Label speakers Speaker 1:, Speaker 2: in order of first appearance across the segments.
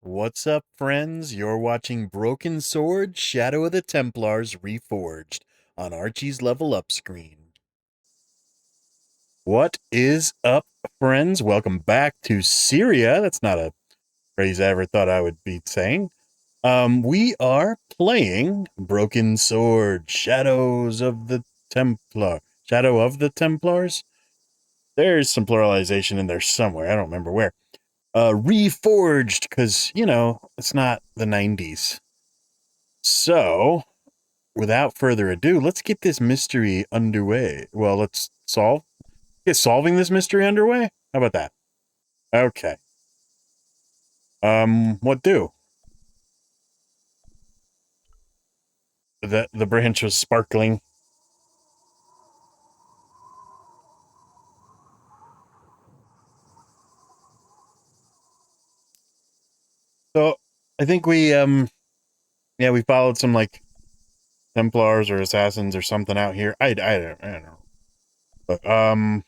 Speaker 1: What's up, friends? You're watching Broken Sword, Shadow of the Templars Reforged on Archie's Level Up screen. What is up, friends? Welcome back to Syria. That's not a phrase I ever thought I would be saying. We are playing Broken Sword, Shadow of the Templars. There's some pluralization in there somewhere. I don't remember where. Reforged, because, it's not the 90s. So, without further ado, let's get this mystery underway. Well, let's get solving this mystery underway. How about that? Okay. What do? The branch was sparkling. So, I think we followed some like Templars or assassins or something out here. I don't know. But okay,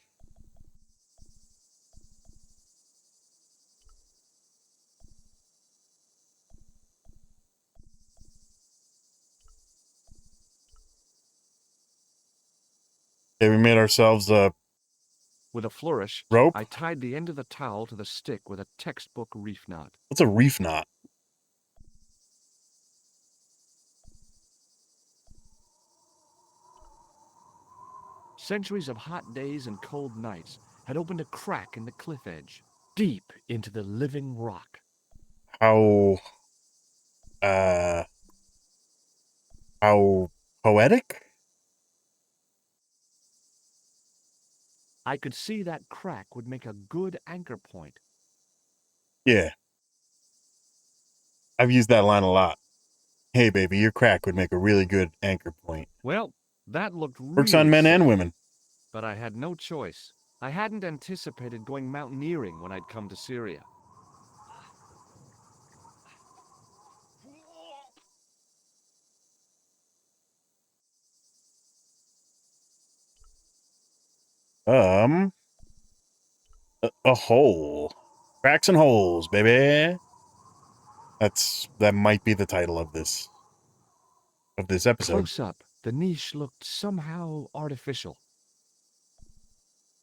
Speaker 1: we made ourselves a
Speaker 2: With a flourish,
Speaker 1: rope.
Speaker 2: I tied the end of the towel to the stick with a textbook reef knot.
Speaker 1: What's a reef knot?
Speaker 2: Centuries of hot days and cold nights had opened a crack in the cliff edge, deep into the living rock.
Speaker 1: How uh how poetic?
Speaker 2: I could see that crack would make a good anchor point.
Speaker 1: Yeah, I've used that line a lot. Hey, baby, your crack would make a really good anchor point.
Speaker 2: Well, that looked
Speaker 1: Works on
Speaker 2: really
Speaker 1: men and
Speaker 2: sad,
Speaker 1: women.
Speaker 2: but I had no choice. I hadn't anticipated going mountaineering when I'd come to Syria.
Speaker 1: Um, a hole. Cracks and holes, baby. That might be the title of this episode.
Speaker 2: Close up, the niche looked somehow artificial.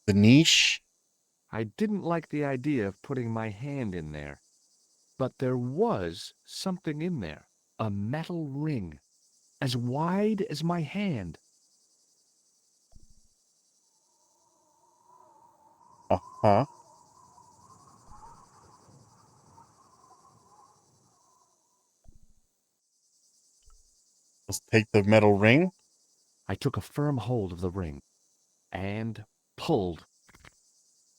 Speaker 1: The niche.
Speaker 2: I didn't like the idea of putting my hand in there. But there was something in there, a metal ring, as wide as my hand.
Speaker 1: Uh-huh. Let's take the metal ring.
Speaker 2: I took a firm hold of the ring and pulled.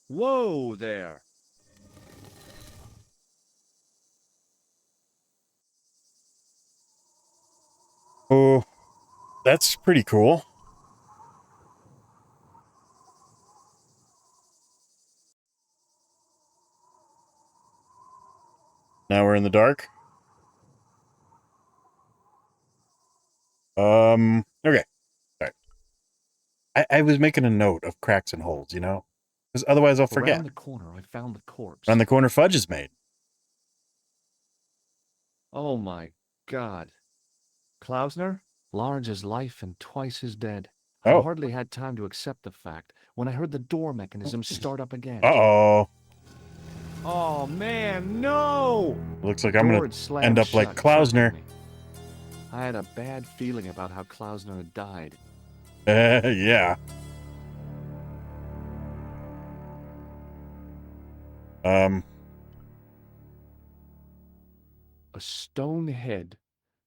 Speaker 2: Whoa there!
Speaker 1: Oh, that's pretty cool. Now we're in the dark. Okay. Sorry. I was making a note of cracks and holes, because otherwise I'll forget.
Speaker 2: Around the corner, I found the
Speaker 1: Around
Speaker 2: corpse.
Speaker 1: the corner, fudge is made.
Speaker 2: Oh my God. Klausner? Large as life and twice as dead. I'd
Speaker 1: Oh.
Speaker 2: hardly had time to accept the fact when I heard the door mechanism start up again.
Speaker 1: Uh-oh.
Speaker 2: Oh man, no!
Speaker 1: Looks like
Speaker 2: The
Speaker 1: I'm
Speaker 2: door
Speaker 1: gonna
Speaker 2: had
Speaker 1: end
Speaker 2: slammed
Speaker 1: up like
Speaker 2: shut, trapping
Speaker 1: Klausner.
Speaker 2: me. I had a bad feeling about how Klausner had died.
Speaker 1: Yeah. Um,
Speaker 2: A stone head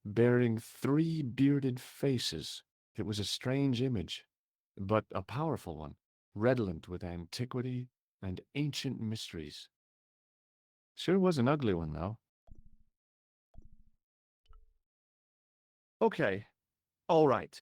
Speaker 2: bearing three bearded faces. It was a strange image, but a powerful one, redolent with antiquity and ancient mysteries. Sure was an ugly one, though. Okay, all right.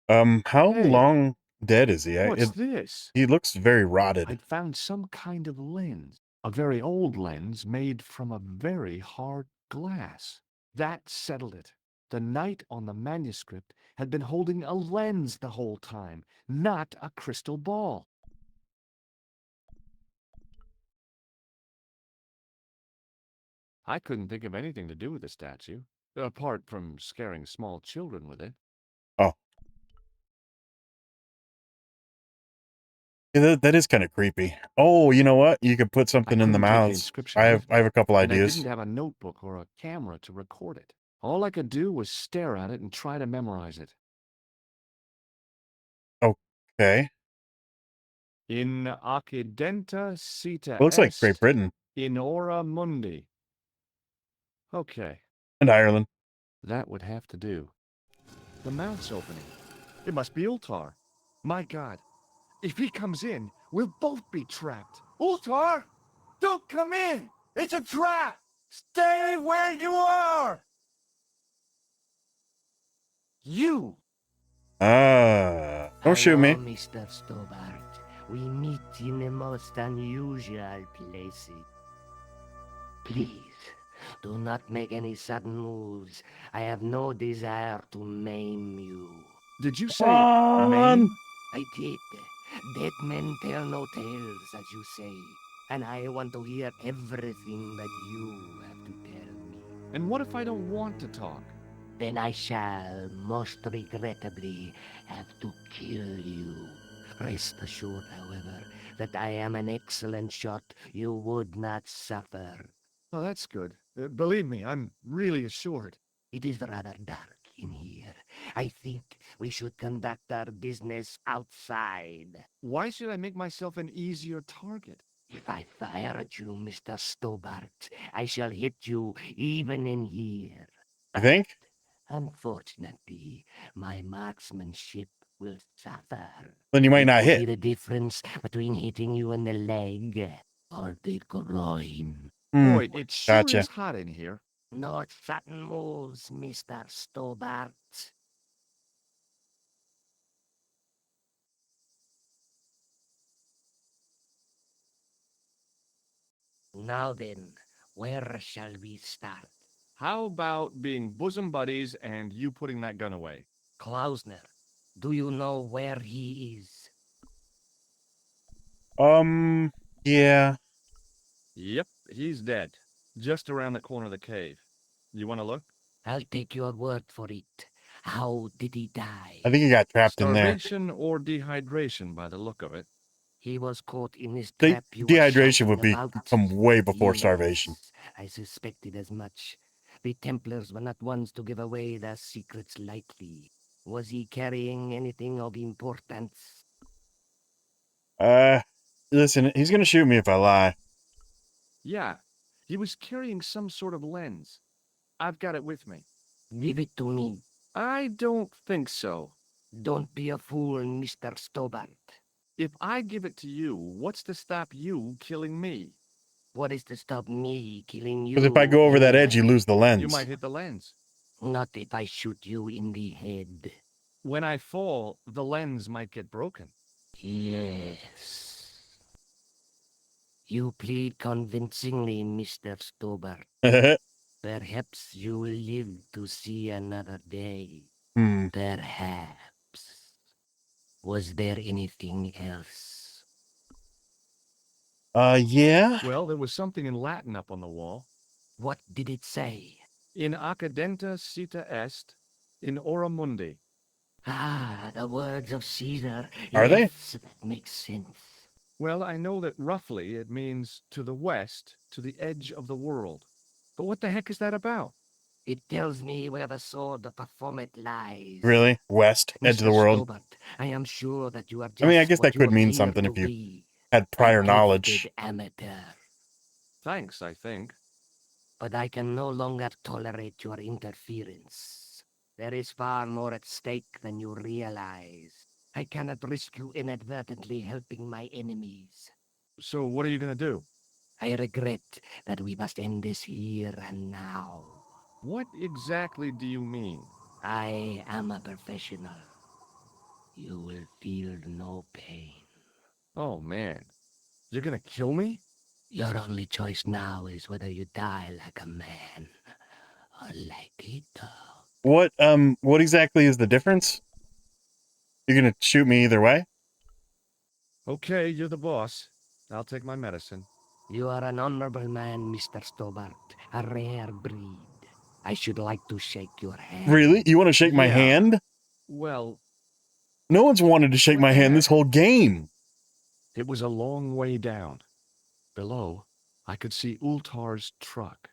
Speaker 1: how
Speaker 2: Hey,
Speaker 1: long dead is he?
Speaker 2: what's this?
Speaker 1: He looks very rotted.
Speaker 2: I'd found some kind of lens, a very old lens made from a very hard glass. That settled it. The knight on the manuscript had been holding a lens the whole time, not a crystal ball. I couldn't think of anything to do with the statue, apart from scaring small children with it.
Speaker 1: Oh, yeah, that is kind of creepy. Oh, you know what? You could put
Speaker 2: I
Speaker 1: something in the
Speaker 2: couldn't take the
Speaker 1: mouths.
Speaker 2: inscription with
Speaker 1: I
Speaker 2: me,
Speaker 1: have a couple
Speaker 2: and I didn't
Speaker 1: ideas.
Speaker 2: have a notebook or a camera to record it. All I could do was stare at it and try to memorize it.
Speaker 1: Okay.
Speaker 2: In accidenta
Speaker 1: It
Speaker 2: sita
Speaker 1: looks like Great
Speaker 2: est,
Speaker 1: Britain
Speaker 2: in ora mundi. Okay,
Speaker 1: and Ireland.
Speaker 2: that would have to do. The mouth's opening. It must be Ultar. My God, if he comes in, we'll both be trapped. Ultar! Don't come in! It's a trap! Stay where you are! You!
Speaker 1: Don't shoot
Speaker 3: Hello,
Speaker 1: me.
Speaker 3: Mr. Stobart. We meet in the most unusual places. Please, do not make any sudden moves. I have no desire to maim you.
Speaker 2: Did you
Speaker 1: Come
Speaker 2: say
Speaker 1: on.
Speaker 2: maim?
Speaker 3: I did. Dead men tell no tales, as you say. And I want to hear everything that you have to tell me.
Speaker 2: And what if I don't want to talk?
Speaker 3: Then I shall, most regrettably, have to kill you. Rest assured, however, that I am an excellent shot you would not suffer.
Speaker 2: Oh, that's good. Believe me, I'm really assured.
Speaker 3: It is rather dark in here. I think we should conduct our business outside.
Speaker 2: Why should I make myself an easier target?
Speaker 3: If I fire at you, Mr. Stobart, I shall hit you even in here.
Speaker 1: You
Speaker 3: But
Speaker 1: think?
Speaker 3: unfortunately, my marksmanship will suffer.
Speaker 1: Then you might
Speaker 3: It
Speaker 1: not
Speaker 3: could be
Speaker 1: hit.
Speaker 3: the difference between hitting you in the leg or the groin.
Speaker 1: Hmm.
Speaker 2: Boy, it sure
Speaker 1: Gotcha.
Speaker 2: is hot in here.
Speaker 3: No sudden moves, Mr. Stobart. Now then, where shall we start?
Speaker 2: How about being bosom buddies and you putting that gun away?
Speaker 3: Klausner, do you know where he is?
Speaker 1: Yeah.
Speaker 2: Yep, he's dead. Just around the corner of the cave. You want to look?
Speaker 3: I'll take your word for it. How did he die?
Speaker 1: I think he got trapped in there.
Speaker 2: Starvation or dehydration by the look of it.
Speaker 3: He was caught in his
Speaker 1: De-
Speaker 3: trap you were
Speaker 1: dehydration would
Speaker 3: shouting
Speaker 1: be
Speaker 3: about.
Speaker 1: come way before starvation.
Speaker 3: Yes, I suspected as much. The Templars were not ones to give away their secrets lightly. Was he carrying anything of importance?
Speaker 1: Uh, Listen, he's gonna shoot me if I lie.
Speaker 2: Yeah, he was carrying some sort of lens. I've got it with me.
Speaker 3: Give it to me.
Speaker 2: I don't think so.
Speaker 3: Don't be a fool, Mr. Stobart.
Speaker 2: If I give it to you, what's to stop you killing me?
Speaker 3: What is to stop me killing
Speaker 1: Because if I
Speaker 3: you
Speaker 1: go over that edge, you
Speaker 3: anyway?
Speaker 1: lose the lens.
Speaker 2: You might hit the lens.
Speaker 3: Not if I shoot you in the head.
Speaker 2: When I fall, the lens might get broken.
Speaker 3: Yes. You plead convincingly, Mr. Stobart. Perhaps you will live to see another day.
Speaker 1: Hmm.
Speaker 3: Perhaps. Was there anything else?
Speaker 1: Yeah.
Speaker 2: Well, there was something in Latin up on the wall.
Speaker 3: What did it say?
Speaker 2: In accidenta sita est, in ora mundi.
Speaker 3: Ah, the words of Caesar.
Speaker 1: Are they?
Speaker 3: Yes, that makes sense.
Speaker 2: Well, I know that roughly it means to the west, to the edge of the world. But what the heck is that about?
Speaker 3: It tells me where the sword of Baphomet lies.
Speaker 1: Really? West, edge of the
Speaker 3: Mr.
Speaker 1: world.
Speaker 3: Stobart, I am sure that you are
Speaker 1: I mean, I
Speaker 3: just
Speaker 1: guess
Speaker 3: what
Speaker 1: that
Speaker 3: you
Speaker 1: could mean
Speaker 3: appear
Speaker 1: something
Speaker 3: to
Speaker 1: if you
Speaker 3: be.
Speaker 1: had
Speaker 3: A
Speaker 1: prior
Speaker 3: gifted
Speaker 1: knowledge.
Speaker 3: amateur.
Speaker 2: Thanks, I think.
Speaker 3: But I can no longer tolerate your interference. There is far more at stake than you realize. I cannot risk you inadvertently helping my enemies.
Speaker 2: So what are you going to do?
Speaker 3: I regret that we must end this here and now.
Speaker 2: What exactly do you mean?
Speaker 3: I am a professional. You will feel no pain.
Speaker 2: Oh, man. You're going to kill me?
Speaker 3: Your only choice now is whether you die like a man or like a dog.
Speaker 1: What exactly is the difference? You're gonna shoot me either way?
Speaker 2: Okay, you're the boss. I'll take my medicine.
Speaker 3: You are an honorable man, Mr. Stobart, a rare breed. I should like to shake your hand.
Speaker 1: Really? You want to shake my
Speaker 2: Yeah.
Speaker 1: hand?
Speaker 2: Well,
Speaker 1: No one's wanted to shake my hand this whole game.
Speaker 2: it was a long way down. Below, I could see Ultar's truck.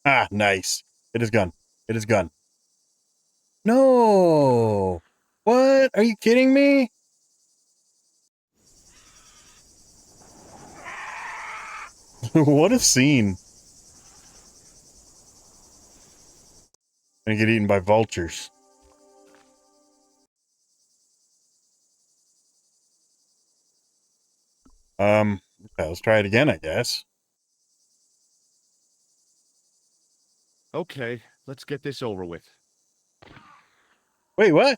Speaker 1: Ah, nice. It is gone. It is gone. No. What? Are you kidding me? What a scene. Gonna get eaten by vultures. Okay, let's try it again, I guess.
Speaker 2: Okay, let's get this over with.
Speaker 1: Wait, what?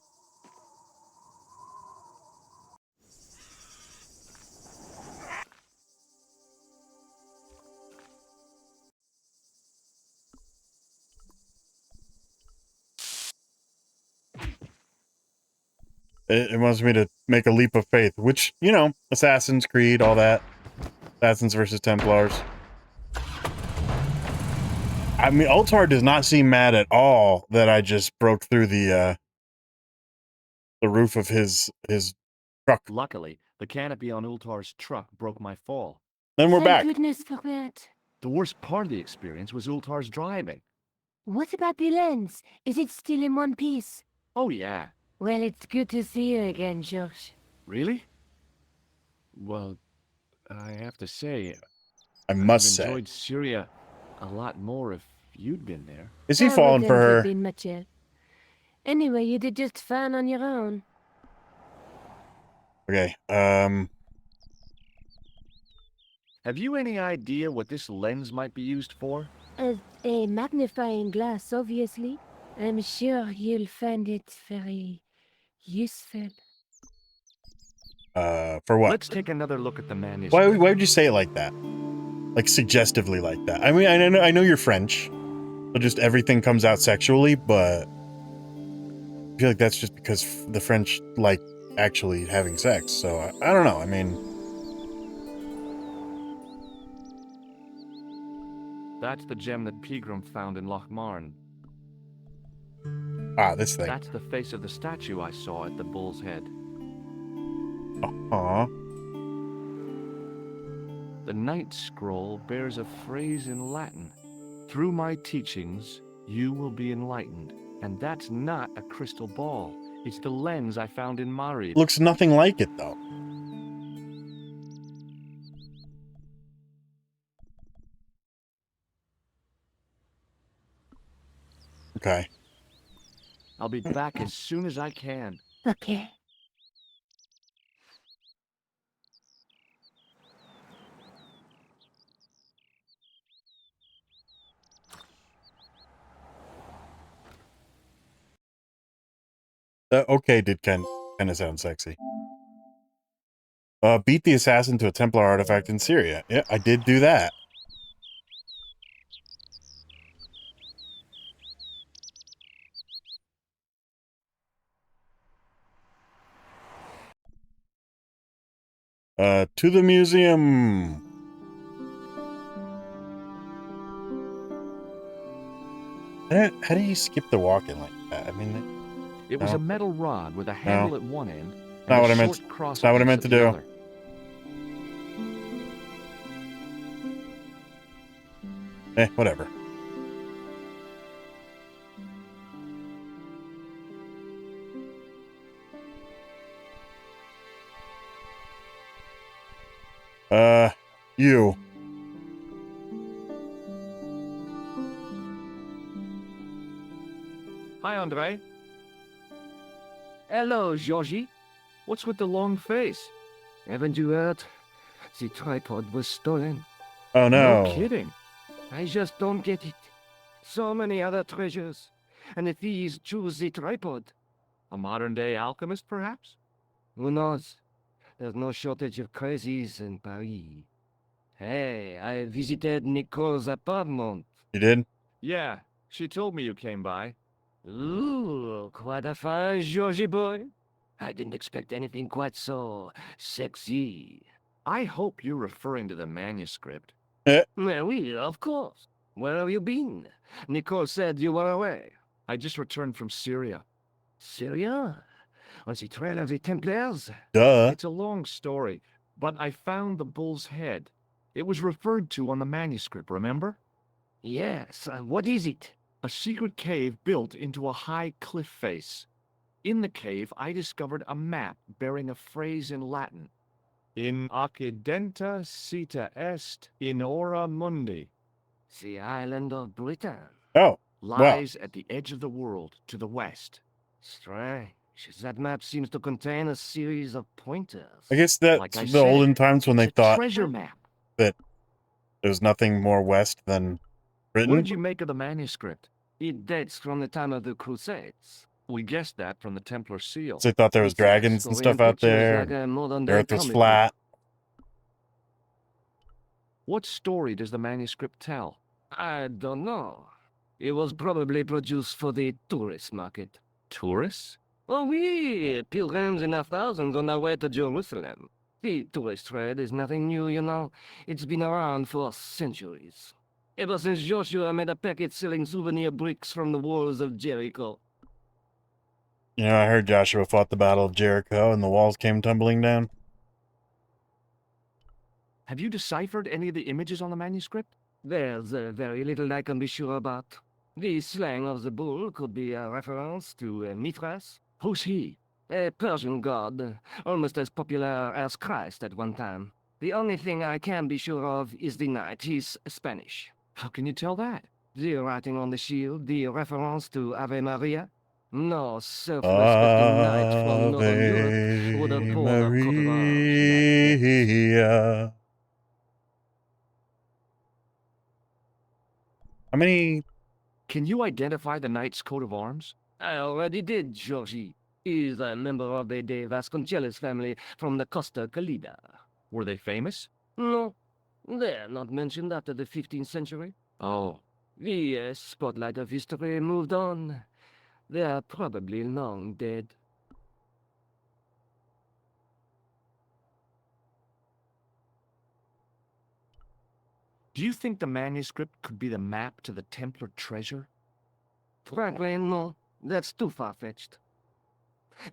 Speaker 1: It wants me to make a leap of faith, which, you know, Assassin's Creed, all that. Assassins versus Templars. I mean, Ultar does not seem mad at all that I just broke through the roof of his truck.
Speaker 2: Luckily, the canopy on Ultar's truck broke my fall.
Speaker 1: Then we're
Speaker 4: Thank
Speaker 1: back.
Speaker 4: goodness for that.
Speaker 2: The worst part of the experience was Ultar's driving.
Speaker 4: What about the lens? Is it still in one piece?
Speaker 2: Oh yeah.
Speaker 4: Well, it's good to see you again, George.
Speaker 2: Really? Well, I have to say,
Speaker 1: I
Speaker 2: I'd
Speaker 1: must
Speaker 2: have
Speaker 1: say.
Speaker 2: enjoyed Syria a lot more if you'd been there.
Speaker 1: Is he
Speaker 4: I
Speaker 1: falling for
Speaker 4: wouldn't have
Speaker 1: her?
Speaker 4: been much help. Anyway, you did just fine on your own.
Speaker 1: Okay,
Speaker 2: Have you any idea what this lens might be used for?
Speaker 4: A magnifying glass, obviously. I'm sure you'll find it very useful.
Speaker 1: for what?
Speaker 2: Let's take another look at the manuscript.
Speaker 1: Why would you say it like that? Like suggestively like that? I mean, I know you're French, so just everything comes out sexually, but I feel like that's just because the French like actually having sex. So I don't know. I mean,
Speaker 2: That's the gem that Pegram found in Lochmarn.
Speaker 1: this thing.
Speaker 2: That's the face of the statue I saw at the Bull's Head.
Speaker 1: Aw.
Speaker 2: The Night Scroll bears a phrase in Latin. Through my teachings, you will be enlightened. And that's not a crystal ball. It's the lens I found in Marid.
Speaker 1: Looks nothing like it though. Okay.
Speaker 2: I'll be back as soon as I can.
Speaker 4: Okay.
Speaker 1: Okay did kind of sound sexy. Beat the assassin to a Templar artifact in Syria. Yeah, I did do that. To the museum. How do you skip the walking like that? I mean,
Speaker 2: It was
Speaker 1: No.
Speaker 2: a metal rod with a handle at one end and
Speaker 1: Not
Speaker 2: a
Speaker 1: what I meant-
Speaker 2: short cross
Speaker 1: it's not what I
Speaker 2: piece
Speaker 1: meant
Speaker 2: at
Speaker 1: to
Speaker 2: the
Speaker 1: do.
Speaker 2: other.
Speaker 1: Whatever. You.
Speaker 2: Hi, Andre. Hello, Georgie. What's with the long face?
Speaker 3: Haven't you heard? The tripod was stolen.
Speaker 1: Oh no.
Speaker 2: No kidding.
Speaker 3: I just don't get it. So many other treasures, and the thieves choose the tripod.
Speaker 2: A modern-day alchemist, perhaps?
Speaker 3: Who knows? There's no shortage of crazies in Paris. Hey, I visited Nico's apartment.
Speaker 1: You did?
Speaker 2: Yeah, she told me you came by.
Speaker 3: Ooh, quite a fine Georgie boy. I didn't expect anything quite so sexy.
Speaker 2: I hope you're referring to the manuscript.
Speaker 3: Well, oui, of course. Where have you been? Nicole said you were away.
Speaker 2: I just returned from Syria.
Speaker 3: Syria? On the trail of the Templars?
Speaker 1: Duh.
Speaker 2: It's a long story, but I found the bull's head. It was referred to on the manuscript, remember?
Speaker 3: Yes, what is it?
Speaker 2: A secret cave built into a high cliff face. In the cave, I discovered a map bearing a phrase in Latin. In occidenta sita est in ora mundi.
Speaker 3: The island of Britain.
Speaker 1: Oh, well.
Speaker 2: Lies at the edge of the world, to the west.
Speaker 3: Strange. That map seems to contain a series of pointers.
Speaker 1: I guess that's
Speaker 2: Like I
Speaker 1: the
Speaker 2: said,
Speaker 1: olden times when
Speaker 2: it's
Speaker 1: they
Speaker 2: a
Speaker 1: thought
Speaker 2: treasure map.
Speaker 1: that there's nothing more west than
Speaker 2: What
Speaker 1: Britain.
Speaker 2: did you make of the manuscript?
Speaker 3: It dates from the time of the Crusades.
Speaker 2: We guessed that from the Templar seal.
Speaker 1: So they thought there was
Speaker 3: It's a
Speaker 1: dragons and
Speaker 3: story
Speaker 1: stuff out
Speaker 3: pictures
Speaker 1: there.
Speaker 3: like a modern
Speaker 1: The
Speaker 3: day
Speaker 1: earth was
Speaker 3: comic
Speaker 1: flat.
Speaker 2: What story does the manuscript tell?
Speaker 3: I don't know. It was probably produced for the tourist market.
Speaker 2: Tourists?
Speaker 3: Oh, oui, pilgrims in their thousands on their way to Jerusalem. The tourist trade is nothing new, you know. It's been around for centuries. Ever since Joshua made a packet selling souvenir bricks from the walls of Jericho.
Speaker 1: You know, I heard Joshua fought the Battle of Jericho and the walls came tumbling down.
Speaker 2: Have you deciphered any of the images on the manuscript?
Speaker 3: There's very little I can be sure about. The slang of the bull could be a reference to Mithras.
Speaker 2: Who's he?
Speaker 3: A Persian god, almost as popular as Christ at one time. The only thing I can be sure of is the knight. He's Spanish.
Speaker 2: How can you tell that?
Speaker 3: The writing on the shield, the reference to Ave Maria. No self-respecting knight from Northern Europe would have
Speaker 1: Ave
Speaker 3: worn a coat of arms like this.
Speaker 1: Maria. How many?
Speaker 2: Can you identify the knight's coat of arms?
Speaker 3: I already did, Georgie. He's a member of the De Vasconcelos family from the Costa Calida.
Speaker 2: Were they famous?
Speaker 3: No, they're not mentioned after the 15th century.
Speaker 2: Oh,
Speaker 3: The spotlight of history moved on. They're probably long dead.
Speaker 2: do you think the manuscript could be the map to the Templar treasure?
Speaker 3: Frankly, no. That's too far-fetched.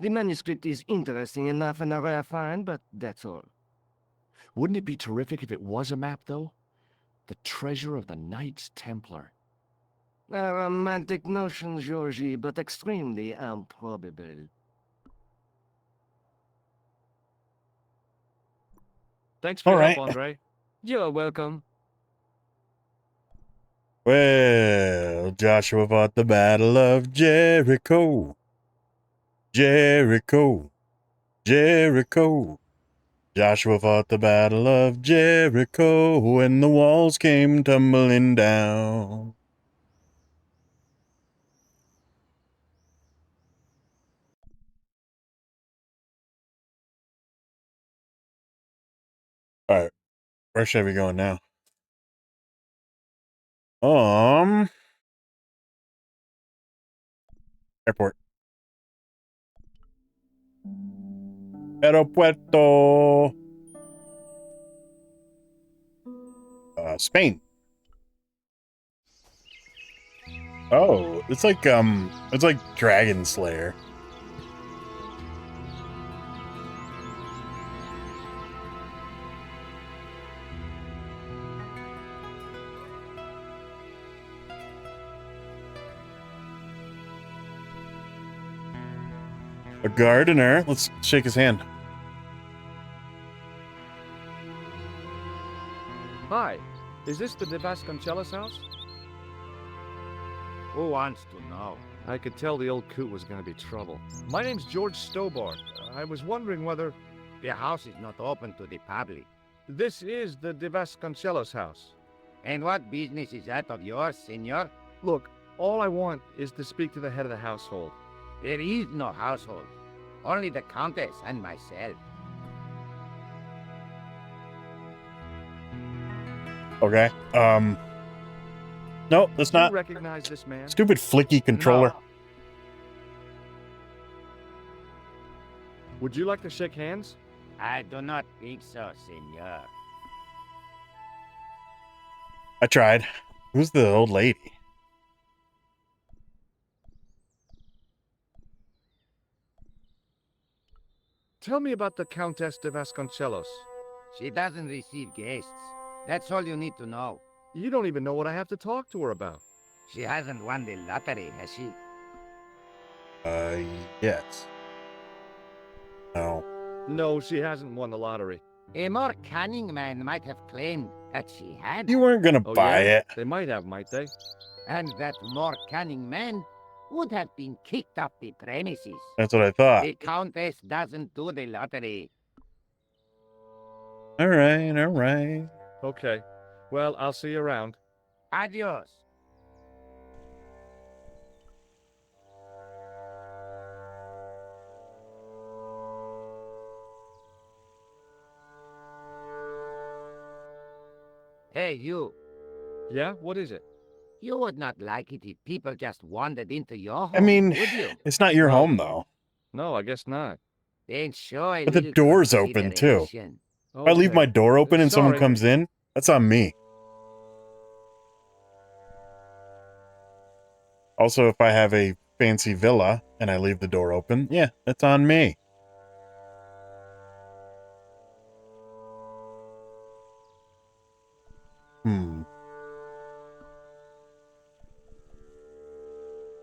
Speaker 3: The manuscript is interesting enough and a rare find, but that's all.
Speaker 2: Wouldn't it be terrific if it was a map, though? The treasure of the Knights Templar.
Speaker 3: A romantic notion, Georgie, but extremely improbable.
Speaker 2: Thanks for
Speaker 1: All
Speaker 2: your
Speaker 1: right.
Speaker 2: help, Andre.
Speaker 3: You're welcome.
Speaker 1: Well, Joshua fought the Battle of Jericho. Jericho. Jericho. Joshua fought the Battle of Jericho when the walls came tumbling down. All right, where should I be going now? Airport. Aeropuerto. Spain. Oh, it's like Dragon Slayer. A gardener. Let's shake his hand.
Speaker 2: Hi, is this the De Vasconcelos house?
Speaker 5: Who wants to know?
Speaker 2: I could tell the old coot was going to be trouble. My name's George Stobart. I was wondering whether...
Speaker 5: The house is not open to the public.
Speaker 2: This is the De Vasconcelos house.
Speaker 5: And what business is that of yours, senor?
Speaker 2: Look, all I want is to speak to the head of the household.
Speaker 5: There is no household. Only the Countess and myself.
Speaker 1: Okay. No, that's
Speaker 2: Do you
Speaker 1: not.
Speaker 2: recognize this man?
Speaker 1: Stupid flicky controller.
Speaker 5: No.
Speaker 2: Would you like to shake hands?
Speaker 5: I do not think so, senor.
Speaker 1: I tried. Who's the old lady?
Speaker 2: Tell me about the Countess de Vasconcelos.
Speaker 5: She doesn't receive guests. That's all you need to know.
Speaker 2: You don't even know what I have to talk to her about.
Speaker 5: She hasn't won the lottery, has she?
Speaker 1: Yes. No.
Speaker 2: No, she hasn't won the lottery.
Speaker 5: A more cunning man might have claimed that she had.
Speaker 1: You weren't gonna
Speaker 2: Oh,
Speaker 1: buy
Speaker 2: yeah?
Speaker 1: it.
Speaker 2: They might have, might they?
Speaker 5: And that more cunning man would have been kicked off the premises.
Speaker 1: That's what I thought.
Speaker 5: The Countess doesn't do the lottery.
Speaker 1: All right, all right.
Speaker 2: Okay. Well, I'll see you around.
Speaker 5: Adios. Hey, you.
Speaker 2: Yeah? What is it?
Speaker 5: You would not like it if people just wandered into your home,
Speaker 1: I mean,
Speaker 5: would you?
Speaker 1: it's not your
Speaker 2: Well,
Speaker 1: home though.
Speaker 2: No, I guess not.
Speaker 5: Then show a
Speaker 1: But the
Speaker 5: little
Speaker 1: door's open, too.
Speaker 5: consideration.
Speaker 1: If I leave my door open and someone
Speaker 2: Sorry.
Speaker 1: comes in, that's on me. Also, if I have a fancy villa and I leave the door open, yeah, that's on me.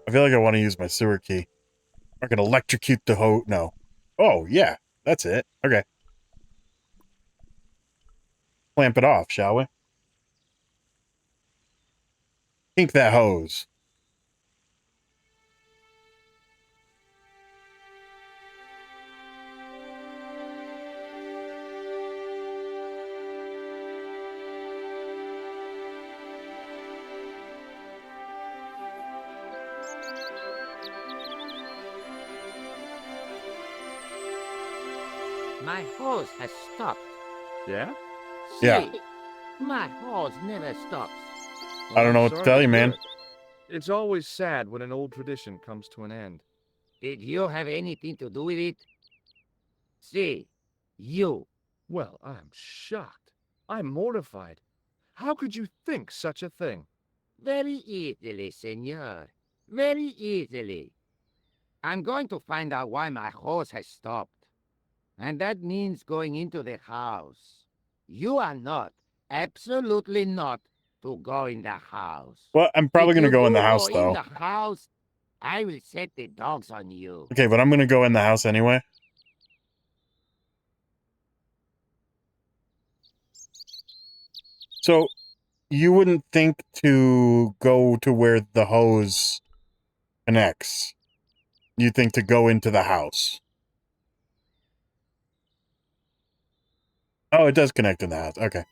Speaker 1: I feel like I want to use my sewer key. I can electrocute the hose. No. Oh, yeah, that's it. Okay. Clamp it off, shall we? Kink that hose.
Speaker 5: My hose has stopped.
Speaker 2: Yeah?
Speaker 5: See,
Speaker 1: Yeah.
Speaker 5: my hose never stops.
Speaker 1: I don't know what to
Speaker 2: Sorry
Speaker 1: tell you,
Speaker 2: hear
Speaker 1: man.
Speaker 2: it. It's always sad when an old tradition comes to an end.
Speaker 5: Did you have anything to do with it? See, you.
Speaker 2: Well, I'm shocked. I'm mortified. How could you think such a thing?
Speaker 5: Very easily, senor. Very easily. I'm going to find out why my hose has stopped. And that means going into the house. You are not, absolutely not, to go in the house.
Speaker 1: Well, I'm probably
Speaker 5: If
Speaker 1: going to
Speaker 5: you
Speaker 1: go in the
Speaker 5: do
Speaker 1: house,
Speaker 5: go
Speaker 1: though.
Speaker 5: in the house, I will set the dogs on you.
Speaker 1: Okay, but I'm going to go in the house anyway. So, you wouldn't think to go to where the hose connects. You think to go into the house. Oh, it does connect in the house. Okay.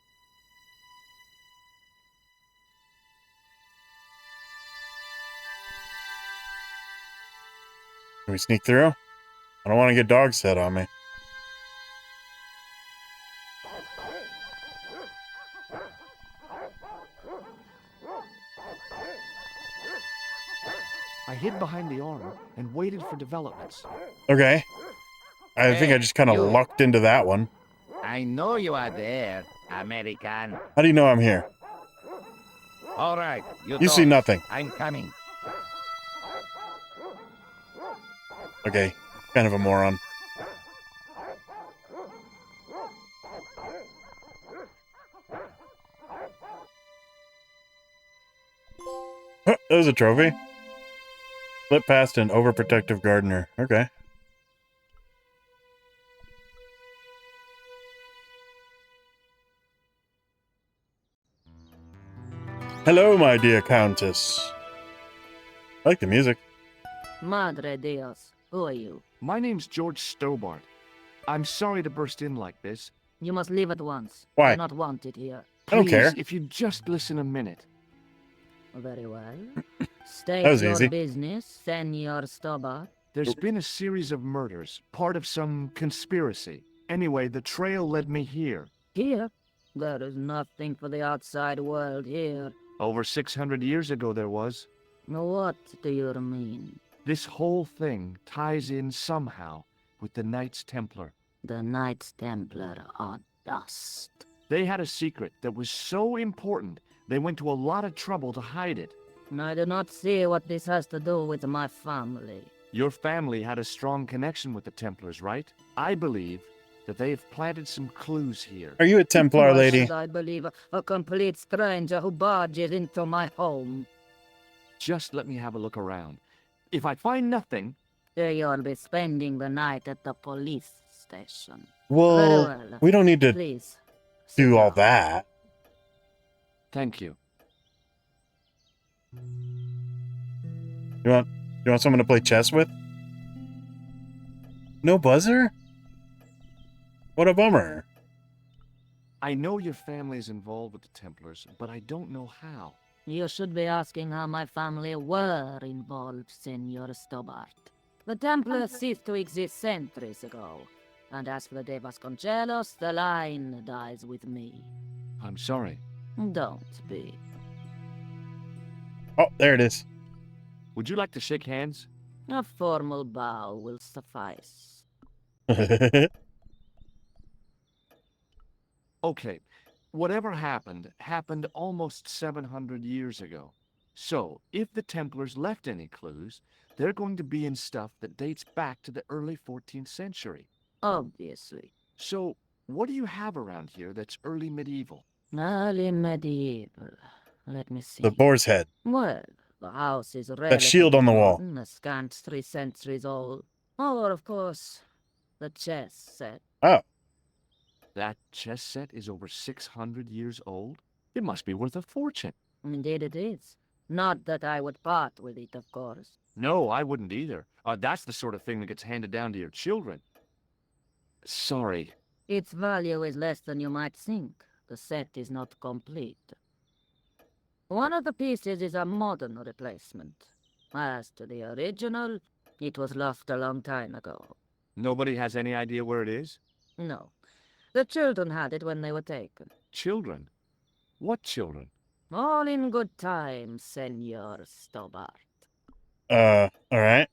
Speaker 1: Can we sneak through? I don't want to get dog set on me.
Speaker 2: I hid behind the armor and waited for developments.
Speaker 1: Okay. I think I just kind of
Speaker 5: you.
Speaker 1: lucked into that one.
Speaker 5: I know you are there, American.
Speaker 1: How do you know I'm here?
Speaker 5: All right,
Speaker 1: You see
Speaker 5: dogs,
Speaker 1: nothing.
Speaker 5: I'm coming.
Speaker 1: Okay. Kind of a moron. There's a trophy. Slip past an overprotective gardener. Okay. Hello, my dear Countess. I like the music.
Speaker 4: Madre Dios, who are you?
Speaker 2: My name's George Stobart. I'm sorry to burst in like this.
Speaker 4: You must leave at once.
Speaker 1: Why?
Speaker 4: You're not wanted here.
Speaker 1: I don't
Speaker 2: Please,
Speaker 1: care.
Speaker 2: if you'd just listen a minute.
Speaker 4: Very well.
Speaker 1: That
Speaker 4: State
Speaker 1: was
Speaker 4: your
Speaker 1: easy.
Speaker 4: business, Senor Stobart.
Speaker 2: There's been a series of murders, part of some conspiracy. Anyway, the trail led me here.
Speaker 4: Here? There is nothing for the outside world here.
Speaker 2: Over 600 years ago there was.
Speaker 4: What do you mean?
Speaker 2: This whole thing ties in somehow with the Knights Templar.
Speaker 6: The Knights Templar are dust.
Speaker 2: They had a secret that was so important, they went to a lot of trouble to hide it.
Speaker 6: I do not see what this has to do with my family.
Speaker 2: Your family had a strong connection with the Templars, right? I believe that they have planted some clues here.
Speaker 1: Are you a Templar,
Speaker 6: Why
Speaker 1: lady?
Speaker 6: should I believe a complete stranger who barges into my home?
Speaker 2: Just let me have a look around. If I find nothing,
Speaker 6: You'll be spending the night at the police station.
Speaker 1: Well,
Speaker 6: Very well.
Speaker 1: we don't need to
Speaker 6: Please.
Speaker 1: do
Speaker 6: sit
Speaker 1: all
Speaker 6: down.
Speaker 1: that.
Speaker 2: thank you.
Speaker 1: You want someone to play chess with? No buzzer? What a bummer.
Speaker 2: I know your family is involved with the Templars, but I don't know how.
Speaker 6: You should be asking how my family were involved, Senor Stobart. The Templars ceased to exist centuries ago. And as for the De Vasconcelos, the line dies with me.
Speaker 2: I'm sorry.
Speaker 6: Don't be.
Speaker 1: Oh, there it is.
Speaker 2: Would you like to shake hands?
Speaker 6: A formal bow will suffice.
Speaker 2: Okay. Whatever happened, happened almost 700 years ago. So, if the Templars left any clues, they're going to be in stuff that dates back to the early 14th century.
Speaker 6: Obviously.
Speaker 2: So, what do you have around here that's early medieval?
Speaker 6: Early medieval. Let me see.
Speaker 1: The boar's head.
Speaker 6: Well, the house is
Speaker 1: That shield on the wall.
Speaker 6: modern, a scant 3 centuries old. Or, of course, the chess set.
Speaker 1: Oh,
Speaker 2: That chess set is over 600 years old? It must be worth a fortune.
Speaker 6: Indeed it is. Not that I would part with it, of course.
Speaker 2: No, I wouldn't either. That's the sort of thing that gets handed down to your children. Sorry.
Speaker 6: Its value is less than you might think. The set is not complete. One of the pieces is a modern replacement. As to the original, it was lost a long time ago.
Speaker 2: Nobody has any idea where it is?
Speaker 6: No. The children had it when they were taken.
Speaker 2: Children? What children?
Speaker 6: All in good time, Senor Stobart.
Speaker 1: alright.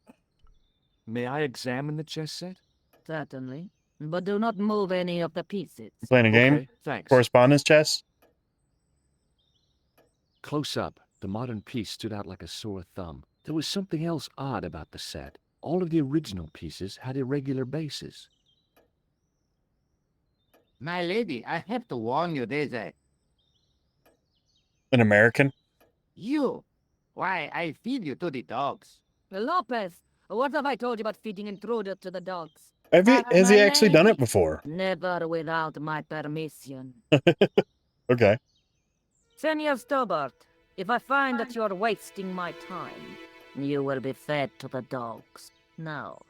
Speaker 2: May I examine the chess set?
Speaker 6: Certainly. But do not move any of the pieces.
Speaker 1: Playing a game?
Speaker 2: Okay, thanks.
Speaker 1: Correspondence chess?
Speaker 2: Close up, the modern piece stood out like a sore thumb. There was something else odd about the set. All of the original pieces had irregular bases.
Speaker 5: My lady, I have to warn you, there's
Speaker 1: An American?
Speaker 5: you. Why, I feed you to the dogs.
Speaker 6: Lopez, what have I told you about feeding intruders to the dogs?
Speaker 1: Has he actually done it before?
Speaker 6: Never without my permission.
Speaker 1: Okay.
Speaker 6: Senor Stobart, if I find that you are wasting my time, you will be fed to the dogs. Now,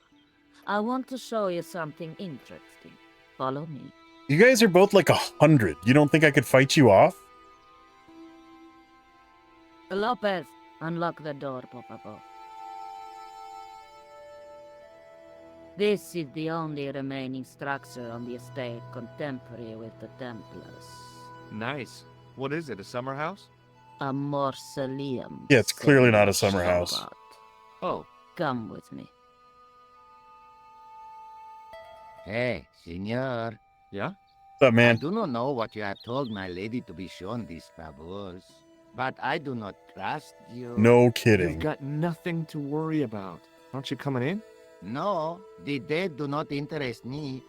Speaker 6: I want to show you something interesting. Follow me.
Speaker 1: You guys are both like 100. You don't think I could fight you off?
Speaker 6: Lopez, unlock the door, por favor. This is the only remaining structure on the estate contemporary with the Templars.
Speaker 2: Nice. What is it, a summer house?
Speaker 6: A mausoleum.
Speaker 1: Yeah, it's clearly not a
Speaker 6: Senor
Speaker 1: summer house.
Speaker 6: Stobart.
Speaker 2: Oh,
Speaker 6: Come with me.
Speaker 5: Hey, senor.
Speaker 2: yeah?
Speaker 1: What's up,
Speaker 5: I
Speaker 1: man?
Speaker 5: do not know what you have told my lady to be shown these favors, but I do not trust you.
Speaker 1: No
Speaker 2: You've
Speaker 1: kidding.
Speaker 2: got nothing to worry about. Aren't you coming in?
Speaker 5: No, the dead do not interest me.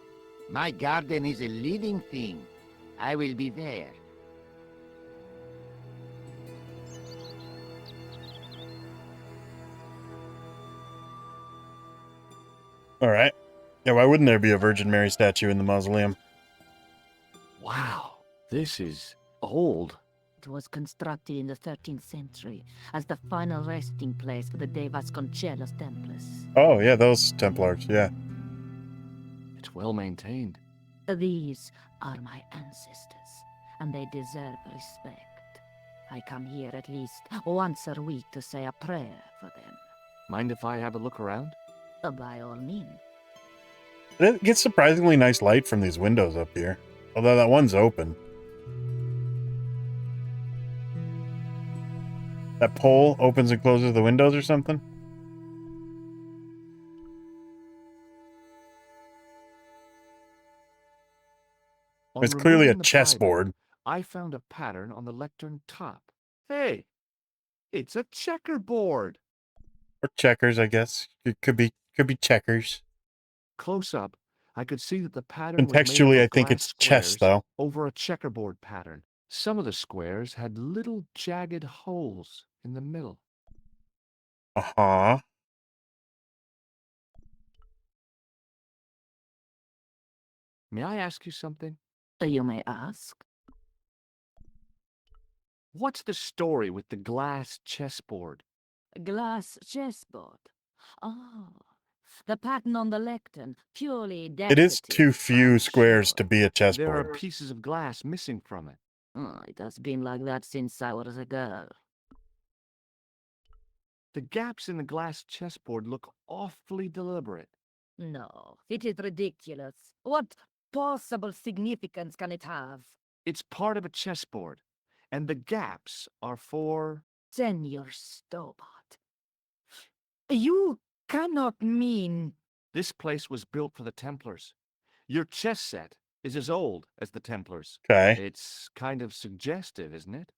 Speaker 5: My garden is a living thing. I will be there.
Speaker 1: Alright. Yeah, why wouldn't there be a Virgin Mary statue in the mausoleum?
Speaker 2: Wow, this is old.
Speaker 6: It was constructed in the 13th century as the final resting place for the De Vasconcelos Templars.
Speaker 1: Oh, yeah, those Templars, yeah.
Speaker 2: It's well maintained.
Speaker 6: These are my ancestors, and they deserve respect. I come here at least once a week to say a prayer for them.
Speaker 2: Mind if I have a look around?
Speaker 6: By all means.
Speaker 1: It gets surprisingly nice light from these windows up here. Although that one's open. That pole opens and closes the windows or something?
Speaker 2: On
Speaker 1: It's clearly a
Speaker 2: removing the Bible,
Speaker 1: chessboard.
Speaker 2: I found a pattern on the lectern top. Hey, it's a checkerboard.
Speaker 1: Or checkers, I guess. It could be checkers.
Speaker 2: Close up, I could see that the pattern was made up
Speaker 1: Contextually, I
Speaker 2: of
Speaker 1: think
Speaker 2: glass
Speaker 1: it's chess,
Speaker 2: squares
Speaker 1: though.
Speaker 2: over a checkerboard pattern. Some of the squares had little jagged holes in the middle.
Speaker 1: Uh-huh.
Speaker 2: May I ask you something?
Speaker 6: You may ask.
Speaker 2: What's the story with the glass chessboard?
Speaker 6: Glass chessboard. Oh, the pattern on the lectern, purely
Speaker 1: It
Speaker 6: decorative.
Speaker 1: is too few
Speaker 6: I'm
Speaker 1: squares
Speaker 6: sure.
Speaker 1: to be a
Speaker 2: There are
Speaker 1: chessboard.
Speaker 2: pieces of glass missing from it.
Speaker 6: Oh, it has been like that since I was a girl.
Speaker 2: The gaps in the glass chessboard look awfully deliberate.
Speaker 6: No, it is ridiculous. What possible significance can it have?
Speaker 2: It's part of a chessboard, and the gaps are for...
Speaker 6: Senor Stobart. You cannot mean...
Speaker 2: This place was built for the Templars. Your chess set is as old as the Templars.
Speaker 1: Okay.
Speaker 2: It's kind of suggestive, isn't it?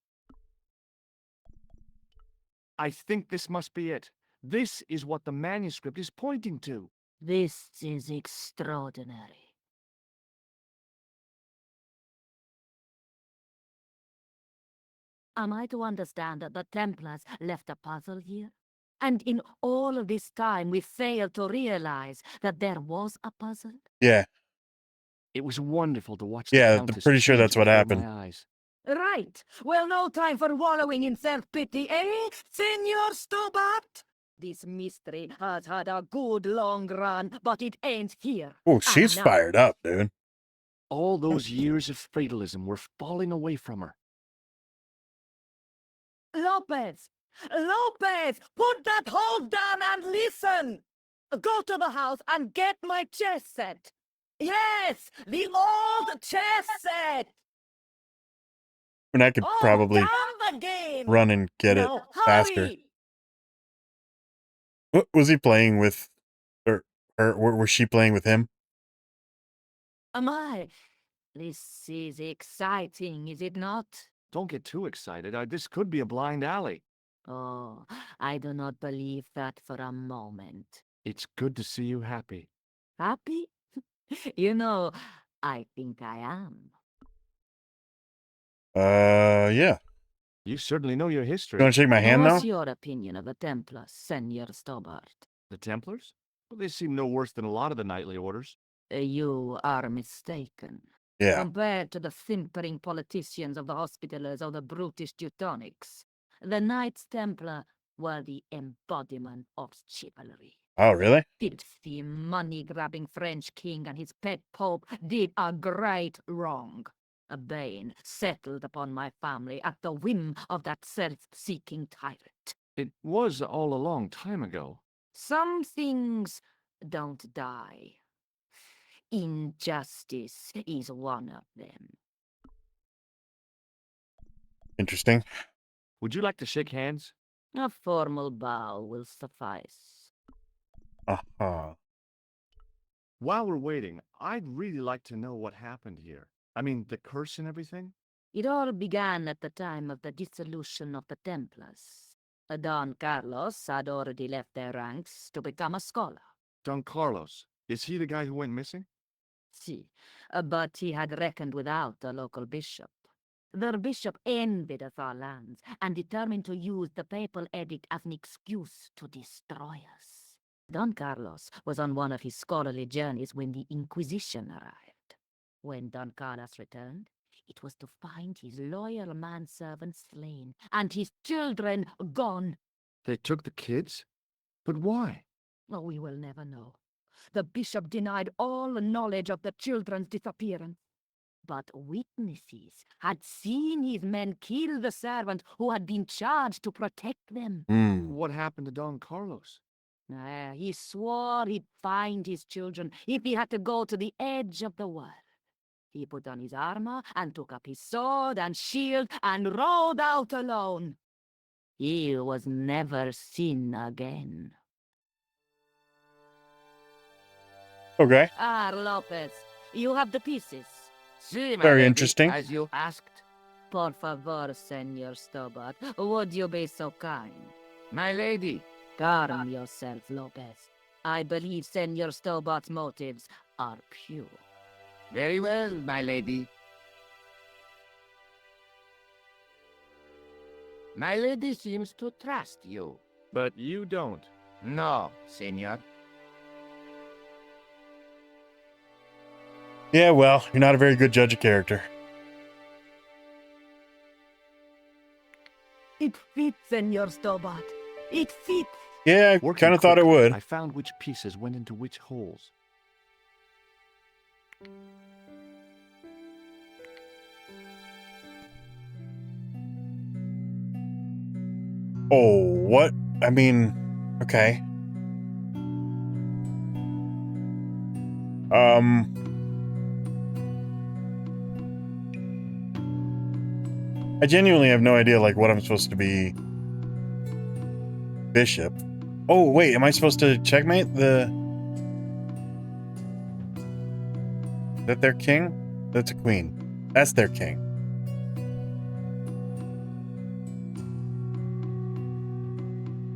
Speaker 2: I think this must be it. This is what the manuscript is pointing to.
Speaker 6: This is extraordinary. Am I to understand that the Templars left a puzzle here? And in all of this time, we failed to realize that there was a puzzle?
Speaker 1: Yeah.
Speaker 2: It was wonderful to watch the
Speaker 1: Yeah, I'm
Speaker 2: Countess
Speaker 1: pretty sure
Speaker 2: change
Speaker 1: that's what
Speaker 2: before
Speaker 1: happened.
Speaker 2: my eyes.
Speaker 6: Right. Well, no time for wallowing in self-pity, eh, Senor Stobart? This mystery has had a good long run, but it ends here.
Speaker 1: Oh, she's
Speaker 6: now.
Speaker 1: fired up, dude.
Speaker 2: All those years of fatalism were falling away from her.
Speaker 6: Lopez! Lopez! Put that hold down and listen! Go to the house and get my chess set. Yes, the old chess set!
Speaker 1: And I could probably
Speaker 6: down the game!
Speaker 1: run and get it
Speaker 6: Now,
Speaker 1: faster.
Speaker 6: hurry!
Speaker 1: Was he playing with... Or was she playing with him?
Speaker 6: My, this is exciting, is it not?
Speaker 2: Don't get too excited. This could be a blind alley.
Speaker 6: Oh, I do not believe that for a moment.
Speaker 2: It's good to see you happy.
Speaker 6: Happy? You know, I think I am.
Speaker 1: Yeah.
Speaker 2: You certainly know your history.
Speaker 1: You want to shake my hand,
Speaker 6: What's
Speaker 1: though?
Speaker 6: your opinion of the Templars, Senor Stobart?
Speaker 2: The Templars? Well, they seem no worse than a lot of the knightly orders.
Speaker 6: You are mistaken.
Speaker 1: Yeah.
Speaker 6: Compared to the simpering politicians of the Hospitallers or the brutish Teutonics, the Knights Templar were the embodiment of chivalry.
Speaker 1: Oh, really?
Speaker 6: Filthy, money-grabbing French king and his pet pope did a great wrong. A bane settled upon my family at the whim of that self-seeking tyrant.
Speaker 2: It was all a long time ago.
Speaker 6: Some things don't die. Injustice is one of them.
Speaker 1: Interesting.
Speaker 2: Would you like to shake hands?
Speaker 6: A formal bow will suffice.
Speaker 1: Uh-huh.
Speaker 2: While we're waiting, I'd really like to know what happened here. I mean, the curse and everything?
Speaker 6: It all began at the time of the dissolution of the Templars. Don Carlos had already left their ranks to become a scholar.
Speaker 2: Don Carlos. Is he the guy who went missing?
Speaker 6: See, but he had reckoned without the local bishop. The bishop envied us our lands and determined to use the papal edict as an excuse to destroy us. Don Carlos was on one of his scholarly journeys when the Inquisition arrived. When Don Carlos returned, it was to find his loyal manservant slain and his children gone.
Speaker 2: They took the kids? But why?
Speaker 6: Oh, we will never know. The bishop denied all knowledge of the children's disappearance. But witnesses had seen his men kill the servant who had been charged to protect them.
Speaker 2: What happened to Don Carlos?
Speaker 6: He swore he'd find his children if he had to go to the edge of the world. He put on his armor and took up his sword and shield and rode out alone. He was never seen again.
Speaker 1: Okay.
Speaker 6: Lopez, you have the pieces.
Speaker 5: See, my
Speaker 1: Very
Speaker 5: lady,
Speaker 1: interesting.
Speaker 5: as you asked.
Speaker 6: Por favor, Senor Stobart, would you be so kind?
Speaker 5: My lady,
Speaker 6: Calm yourself, Lopez. I believe Senor Stobart's motives are pure.
Speaker 5: very well, my lady. My lady seems to trust you.
Speaker 2: But you don't.
Speaker 5: No, senor.
Speaker 1: Yeah, well, you're not a very good judge of character.
Speaker 6: It fits, Senor Stobart. It fits.
Speaker 1: Yeah, I
Speaker 2: Working
Speaker 1: kind of thought it
Speaker 2: quickly,
Speaker 1: would.
Speaker 2: I found which pieces went into which holes.
Speaker 1: Oh, what? I mean, okay. I genuinely have no idea, like, what I'm supposed to be. Bishop. Oh, wait, am I supposed to checkmate the... Is that their king? That's a queen. That's their king.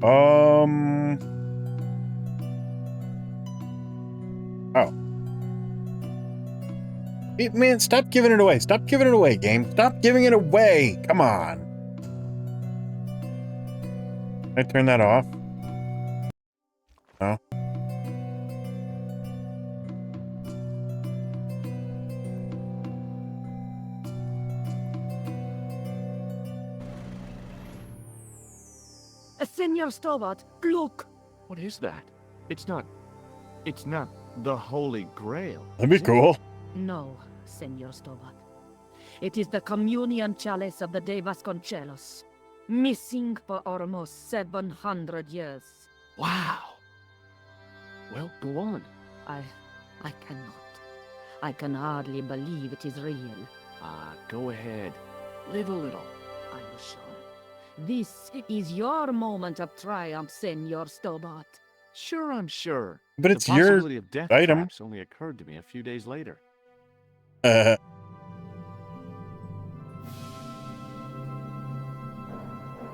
Speaker 1: Oh. Hey, man, stop giving it away. Stop giving it away, game. Stop giving it away. Come on. Can I turn that off? No.
Speaker 6: Senor Stobart, look!
Speaker 2: What is that? It's not the Holy Grail.
Speaker 1: That'd be
Speaker 2: is it?
Speaker 1: cool.
Speaker 6: No, Senor Stobart. It is the communion chalice of the De Vasconcelos, missing for almost 700 years.
Speaker 2: Wow. Well, go on.
Speaker 6: I cannot. I can hardly believe it is real.
Speaker 2: Go ahead. Live a little.
Speaker 6: I'm sure. This is your moment of triumph, Senor Stobart.
Speaker 2: Sure, I'm sure.
Speaker 1: But
Speaker 2: The
Speaker 1: it's your
Speaker 2: possibility of death
Speaker 1: item.
Speaker 2: traps only occurred to me a few days later.
Speaker 1: Uh.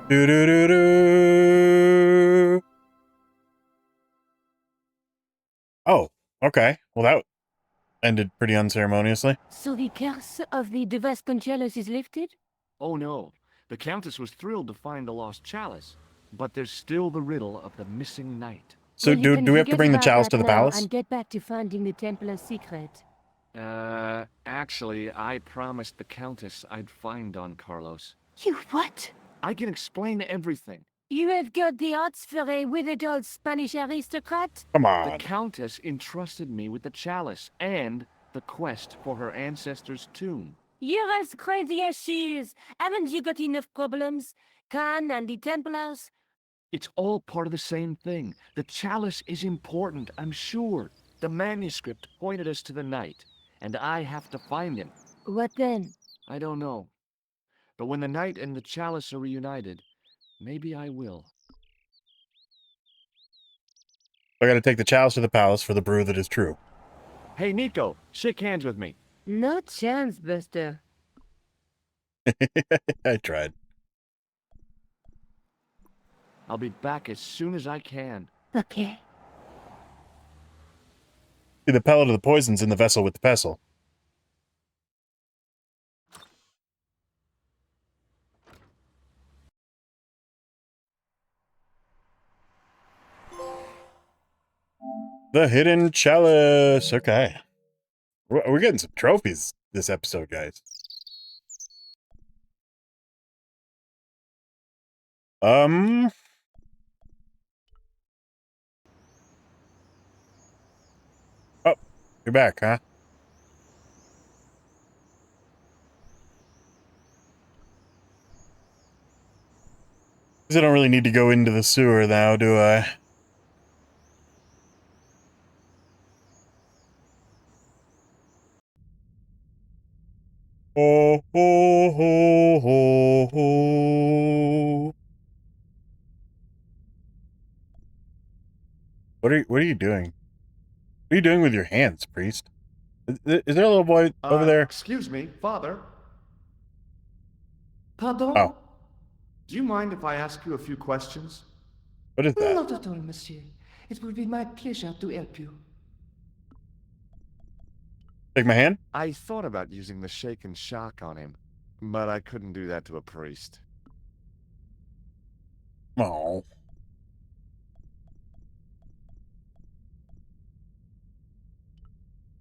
Speaker 1: Do do do do. Oh, okay. Well, that ended pretty unceremoniously.
Speaker 4: So the curse of the De Vasconcelos is lifted?
Speaker 2: Oh no, the Countess was thrilled to find the lost chalice, but there's still the riddle of the missing knight.
Speaker 1: So
Speaker 4: Well, you
Speaker 1: do
Speaker 4: can
Speaker 1: we have to
Speaker 4: forget
Speaker 1: bring the
Speaker 4: about
Speaker 1: chalice
Speaker 4: that
Speaker 1: to the
Speaker 4: now
Speaker 1: palace?
Speaker 4: and get back to finding the Templars' secret.
Speaker 2: Actually, I promised the Countess I'd find Don Carlos.
Speaker 4: You what?
Speaker 2: I can explain everything.
Speaker 4: You have got the odds for a withered old Spanish aristocrat?
Speaker 1: Come
Speaker 2: The
Speaker 1: on.
Speaker 2: Countess entrusted me with the chalice and the quest for her ancestor's tomb.
Speaker 4: You're as crazy as she is. Haven't you got enough problems? Khan and the Templars?
Speaker 2: It's all part of the same thing. The chalice is important, I'm sure. The manuscript pointed us to the knight, and I have to find him.
Speaker 4: What then?
Speaker 2: I don't know. But when the knight and the chalice are reunited, maybe I will.
Speaker 1: I gotta take the chalice to the palace for the brew that is true.
Speaker 2: Hey, Nico, shake hands with me.
Speaker 4: No chance, Buster.
Speaker 1: I tried.
Speaker 2: I'll be back as soon as I can.
Speaker 4: Okay.
Speaker 1: See, the pellet of the poison's in the vessel with the pestle. The hidden chalice. Okay. We're getting some trophies this episode, guys. Oh, you're back, huh? I don't really need to go into the sewer now, do I? Ho, ho, ho, ho, ho. What are you doing? What are you doing with your hands, priest? Is there a little boy over there?
Speaker 2: Excuse me, Father. Pardon?
Speaker 1: Oh,
Speaker 2: Do you mind if I ask you a few questions?
Speaker 1: what is that?
Speaker 3: Not at all, monsieur. It will be my pleasure to help you.
Speaker 1: Take my hand?
Speaker 2: I thought about using the shake and shock on him, but I couldn't do that to a priest.
Speaker 1: Oh.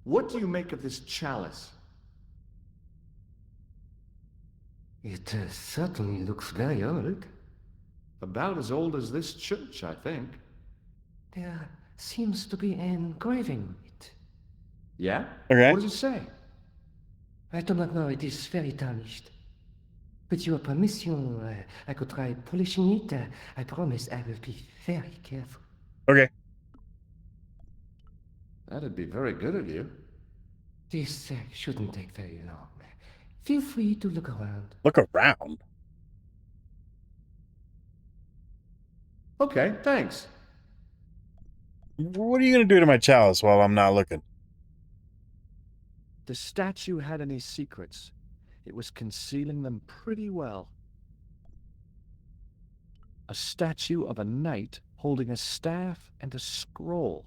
Speaker 2: What do you make of this chalice?
Speaker 3: It certainly looks very old.
Speaker 2: About as old as this church, I think.
Speaker 3: There seems to be an engraving on it.
Speaker 2: Yeah?
Speaker 1: Okay.
Speaker 2: What does it say?
Speaker 3: I do not know, it is very tarnished. With your permission, I could try polishing it. I promise I will be very careful.
Speaker 1: Okay.
Speaker 2: That'd be very good of you.
Speaker 3: This shouldn't take very long. Feel free to look around.
Speaker 1: Look around.
Speaker 2: Okay, thanks.
Speaker 1: What are you going to do to my chalice while I'm not looking?
Speaker 2: The statue had any secrets. It was concealing them pretty well. A statue of a knight holding a staff and a scroll.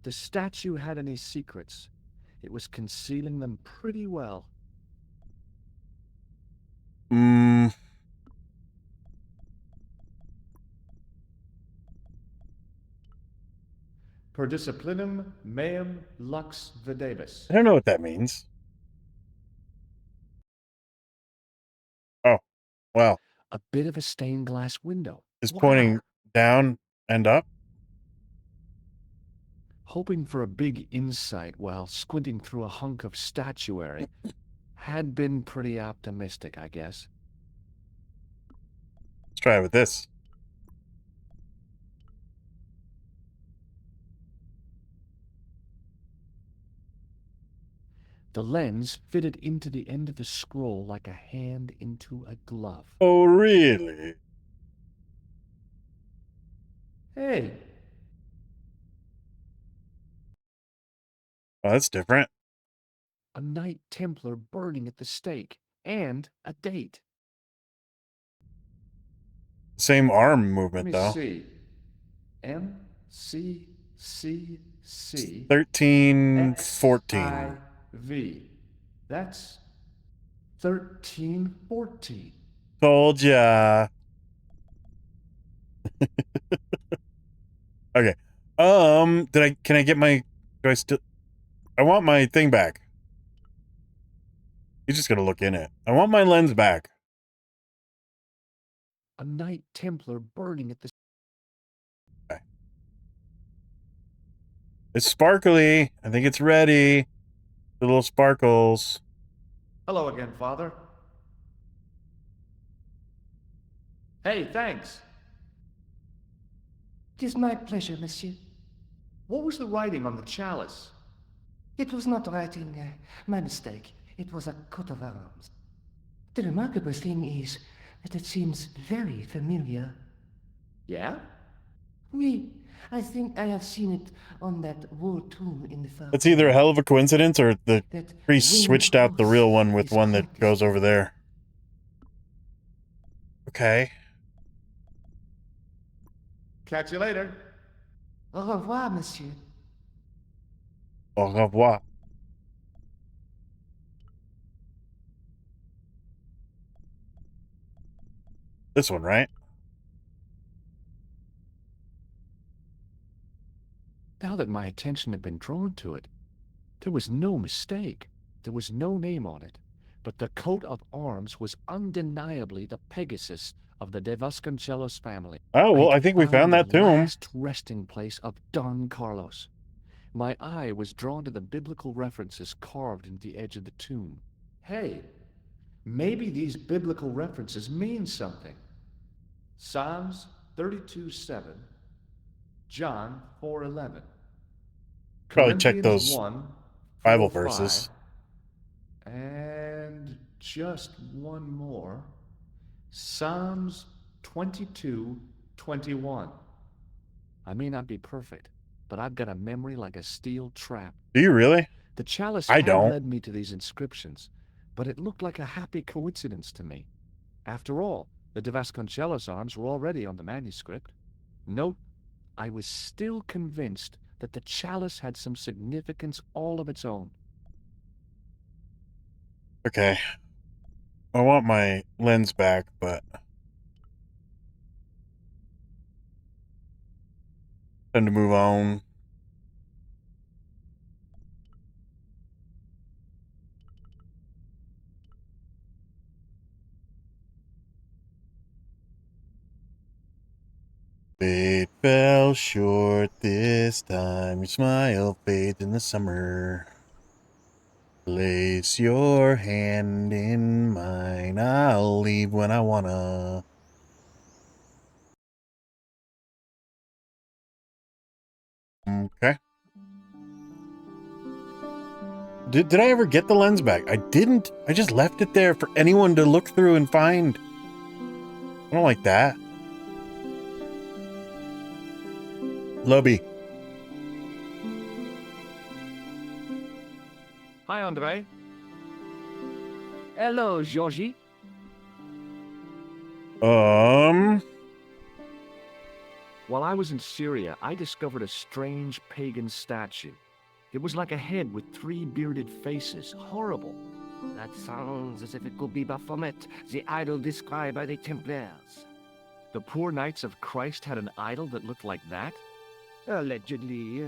Speaker 2: The statue had any secrets. It was concealing them pretty well. Per disciplinum meum lux videbis.
Speaker 1: I don't know what that means. Oh, well.
Speaker 2: A bit of a stained glass window.
Speaker 1: It's
Speaker 2: Wow.
Speaker 1: pointing down and up.
Speaker 2: Hoping for a big insight while squinting through a hunk of statuary had been pretty optimistic, I guess.
Speaker 1: Let's try it with this.
Speaker 2: The lens fitted into the end of the scroll like a hand into a glove.
Speaker 1: Oh, really?
Speaker 2: Hey,
Speaker 1: Oh, that's different.
Speaker 2: a Knight Templar burning at the stake, and a date.
Speaker 1: Same arm
Speaker 2: Let
Speaker 1: movement,
Speaker 2: me
Speaker 1: though.
Speaker 2: see. MCCC
Speaker 1: 1314.
Speaker 2: XIV. That's 1314.
Speaker 1: Told ya. Okay. Can I get my, do I still, I want my thing back. He's just gonna look in it. I want my lens back.
Speaker 2: A Knight Templar burning at the...
Speaker 1: Okay. It's sparkly. I think it's ready. The little sparkles.
Speaker 2: Hello again, Father. Hey, thanks.
Speaker 3: It is my pleasure, monsieur.
Speaker 2: What was the writing on the chalice?
Speaker 3: It was not writing, my mistake. It was a coat of arms. The remarkable thing is that it seems very familiar.
Speaker 2: Yeah?
Speaker 3: Oui, I think I have seen it on that wall tomb in the far
Speaker 1: It's either a hell of a coincidence or the
Speaker 3: that
Speaker 1: priest
Speaker 3: winged
Speaker 1: switched out the real one with
Speaker 3: horse
Speaker 1: one that
Speaker 3: is
Speaker 1: goes over there. Okay.
Speaker 2: Catch you later.
Speaker 3: Au revoir, monsieur.
Speaker 1: Au revoir. This one, right?
Speaker 2: Now that my attention had been drawn to it, there was no mistake. There was no name on it, but the coat of arms was undeniably the Pegasus of the De Vasconcelos family.
Speaker 1: Oh, well, I think we found that
Speaker 2: the
Speaker 1: tomb.
Speaker 2: last resting place of Don Carlos. My eye was drawn to the biblical references carved into the edge of the tomb. Hey, maybe these biblical references mean something. Psalms 32:7, John 4:11,
Speaker 1: Probably check
Speaker 2: Corinthians
Speaker 1: those
Speaker 2: 1,
Speaker 1: Bible
Speaker 2: 4, 5,
Speaker 1: verses.
Speaker 2: and just one more. Psalms 22:21. I may not be perfect, but I've got a memory like a steel trap.
Speaker 1: Do you really?
Speaker 2: The chalice
Speaker 1: I
Speaker 2: had
Speaker 1: don't.
Speaker 2: led me to these inscriptions, but it looked like a happy coincidence to me. After all, the de Vasconcelos arms were already on the manuscript. Note, I was still convinced that the chalice had some significance all of its own.
Speaker 1: Okay. I want my lens back, but time to move on. Fate fell short this time. Your smile fades in the summer. Place your hand in mine. I'll leave when I wanna. Okay. Did I ever get the lens back? I didn't. I just left it there for anyone to look through and find. I don't like that. Lobby.
Speaker 2: Hi, Andre.
Speaker 3: Hello, Georgie.
Speaker 2: While I was in Syria, I discovered a strange pagan statue. It was like a head with 3 bearded faces. Horrible.
Speaker 3: That sounds as if it could be Baphomet, the idol described by the Templars.
Speaker 2: The poor Knights of Christ had an idol that looked like that?
Speaker 3: Allegedly.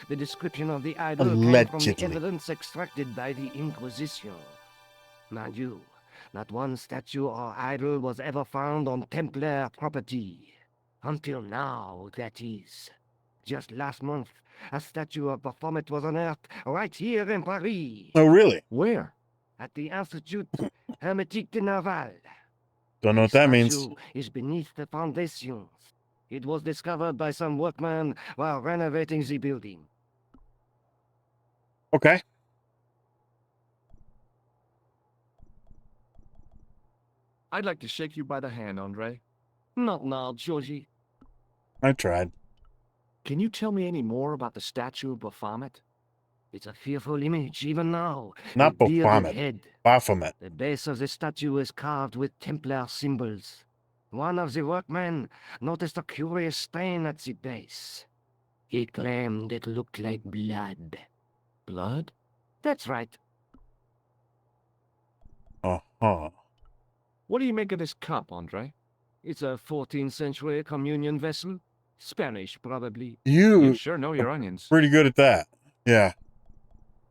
Speaker 3: The description of the idol came from the
Speaker 1: Allegedly.
Speaker 3: evidence extracted by the Inquisition. Mind you, not one statue or idol was ever found on Templar property. Until now, that is. Just last month, a statue of Baphomet was unearthed right here in Paris,
Speaker 1: Oh, really?
Speaker 2: Where?
Speaker 3: at the Institut Hermétique de Naval.
Speaker 1: Don't know what that means.
Speaker 3: Statue is beneath the foundations. It was discovered by some workmen while renovating the building.
Speaker 1: Okay.
Speaker 2: I'd like to shake you by the hand, Andre.
Speaker 3: Not now, Georgie.
Speaker 1: I tried.
Speaker 2: Can you tell me any more about the statue of Baphomet?
Speaker 3: It's a fearful image, even now.
Speaker 1: Not
Speaker 3: a bearded
Speaker 1: Baphomet.
Speaker 3: head.
Speaker 1: Baphomet.
Speaker 3: The base of the statue is carved with Templar symbols. One of the workmen noticed a curious stain at the base. He claimed it looked like blood.
Speaker 2: Blood?
Speaker 3: That's right.
Speaker 1: Uh-huh.
Speaker 2: What do you make of this cup, Andre?
Speaker 3: It's a 14th century communion vessel. Spanish, probably.
Speaker 2: You
Speaker 1: You
Speaker 2: sure know your onions.
Speaker 1: pretty good at that. Yeah.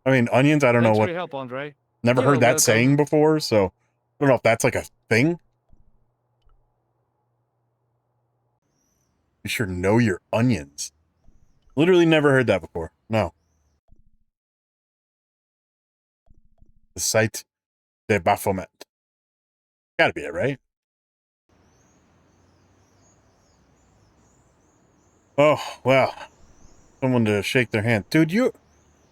Speaker 1: I mean, onions, I don't know
Speaker 2: Thanks for
Speaker 1: what.
Speaker 2: your help, Andre.
Speaker 1: Never
Speaker 3: You're
Speaker 1: heard that
Speaker 3: welcome.
Speaker 1: saying before, so I don't know if that's like a thing. You sure know your onions. Literally never heard that before. No. The site de Baphomet. Gotta be it, right? Oh, well. Someone to shake their hand. Dude,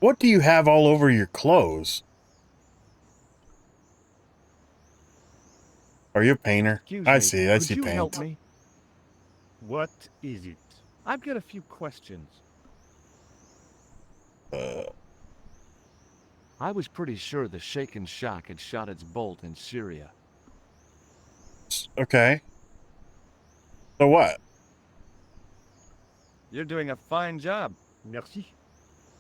Speaker 1: what do you have all over your clothes? Are you a painter?
Speaker 2: Excuse
Speaker 1: I
Speaker 2: me.
Speaker 1: see
Speaker 2: Could you
Speaker 1: paint.
Speaker 2: help me?
Speaker 7: What is it?
Speaker 2: I've got a few questions. I was pretty sure the Shaken Shock had shot its bolt in Syria.
Speaker 1: Okay. So what?
Speaker 2: You're doing a fine job.
Speaker 7: Merci.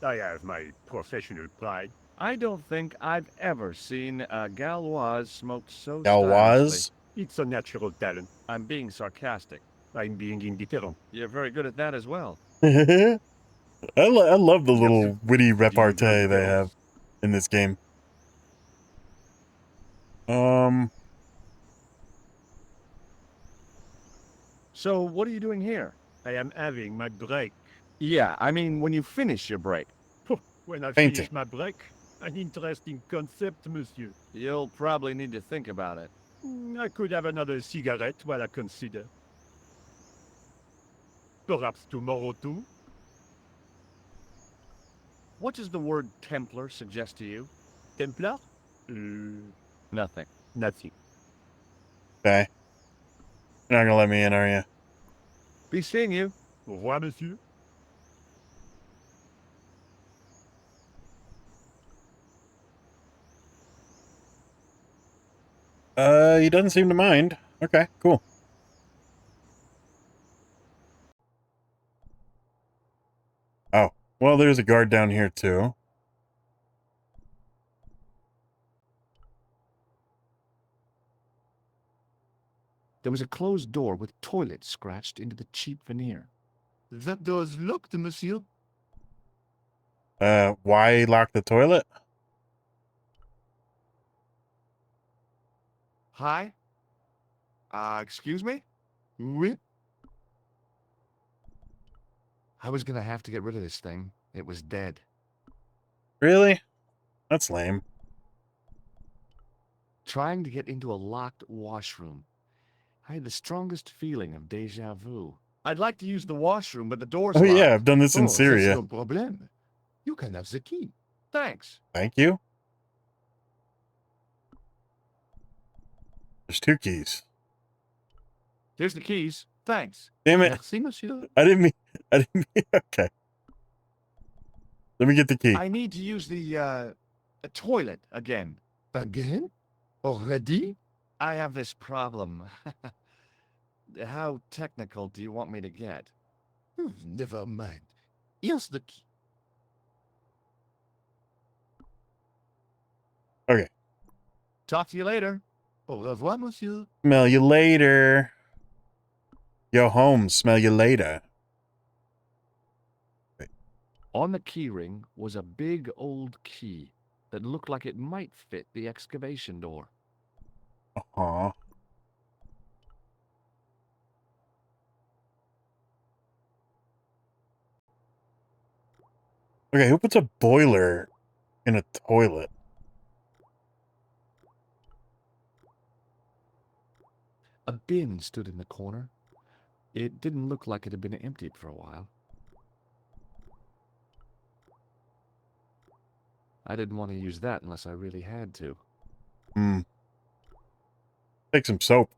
Speaker 7: I have my professional pride.
Speaker 2: I don't think I've ever seen a Gauloise smoked so
Speaker 1: Gauloise?
Speaker 2: stylishly.
Speaker 7: It's a natural talent.
Speaker 2: I'm being sarcastic.
Speaker 7: I'm being indifferent.
Speaker 2: You're very good at that as well.
Speaker 1: I love the
Speaker 7: Merci.
Speaker 1: little witty
Speaker 7: Do you
Speaker 1: repartee
Speaker 7: enjoy
Speaker 1: they
Speaker 7: girls?
Speaker 1: have in this game.
Speaker 2: So, what are you doing here?
Speaker 7: I am having my break.
Speaker 2: Yeah, I mean, when you finish your break.
Speaker 7: When I
Speaker 1: Painting.
Speaker 7: finish my break, an interesting concept, monsieur.
Speaker 2: You'll probably need to think about it.
Speaker 7: I could have another cigarette while I consider. Perhaps tomorrow too?
Speaker 2: What does the word Templar suggest to you?
Speaker 7: Templar?
Speaker 2: Nothing.
Speaker 7: Nothing.
Speaker 1: Okay. You're not gonna let me in, are you?
Speaker 2: Be seeing you.
Speaker 7: Au revoir, monsieur.
Speaker 1: He doesn't seem to mind. Okay, cool. Oh, well, there's a guard down here, too.
Speaker 2: There was a closed door with toilet scratched into the cheap veneer.
Speaker 8: That door's locked, monsieur.
Speaker 1: Why lock the toilet?
Speaker 2: Hi? Excuse me?
Speaker 8: Oui.
Speaker 2: I was gonna have to get rid of this thing. It was dead.
Speaker 1: Really? That's lame.
Speaker 2: Trying to get into a locked washroom. I had the strongest feeling of deja vu.
Speaker 8: I'd like to use the washroom, but the door's
Speaker 1: Oh,
Speaker 8: locked.
Speaker 1: yeah, I've done this in
Speaker 8: That's
Speaker 1: Syria.
Speaker 8: no problem. You can have the key.
Speaker 2: Thanks.
Speaker 1: Thank you. There's 2 keys.
Speaker 2: Here's the keys. Thanks.
Speaker 1: Damn it.
Speaker 8: Merci, monsieur.
Speaker 1: I didn't mean... Okay. Let me get the key.
Speaker 2: I need to use the toilet again.
Speaker 8: Again? Already?
Speaker 2: I have this problem. How technical do you want me to get?
Speaker 8: Never mind. Here's the key.
Speaker 1: Okay.
Speaker 2: Talk to you later.
Speaker 8: Au revoir, monsieur.
Speaker 1: Smell you later. Yo, home. Smell you later.
Speaker 2: On the keyring was a big old key that looked like it might fit the excavation door.
Speaker 1: Uh-huh. Okay, who puts a boiler in a toilet?
Speaker 2: A bin stood in the corner. It didn't look like it had been emptied for a while. I didn't want to use that unless I really had to.
Speaker 1: Take some soap.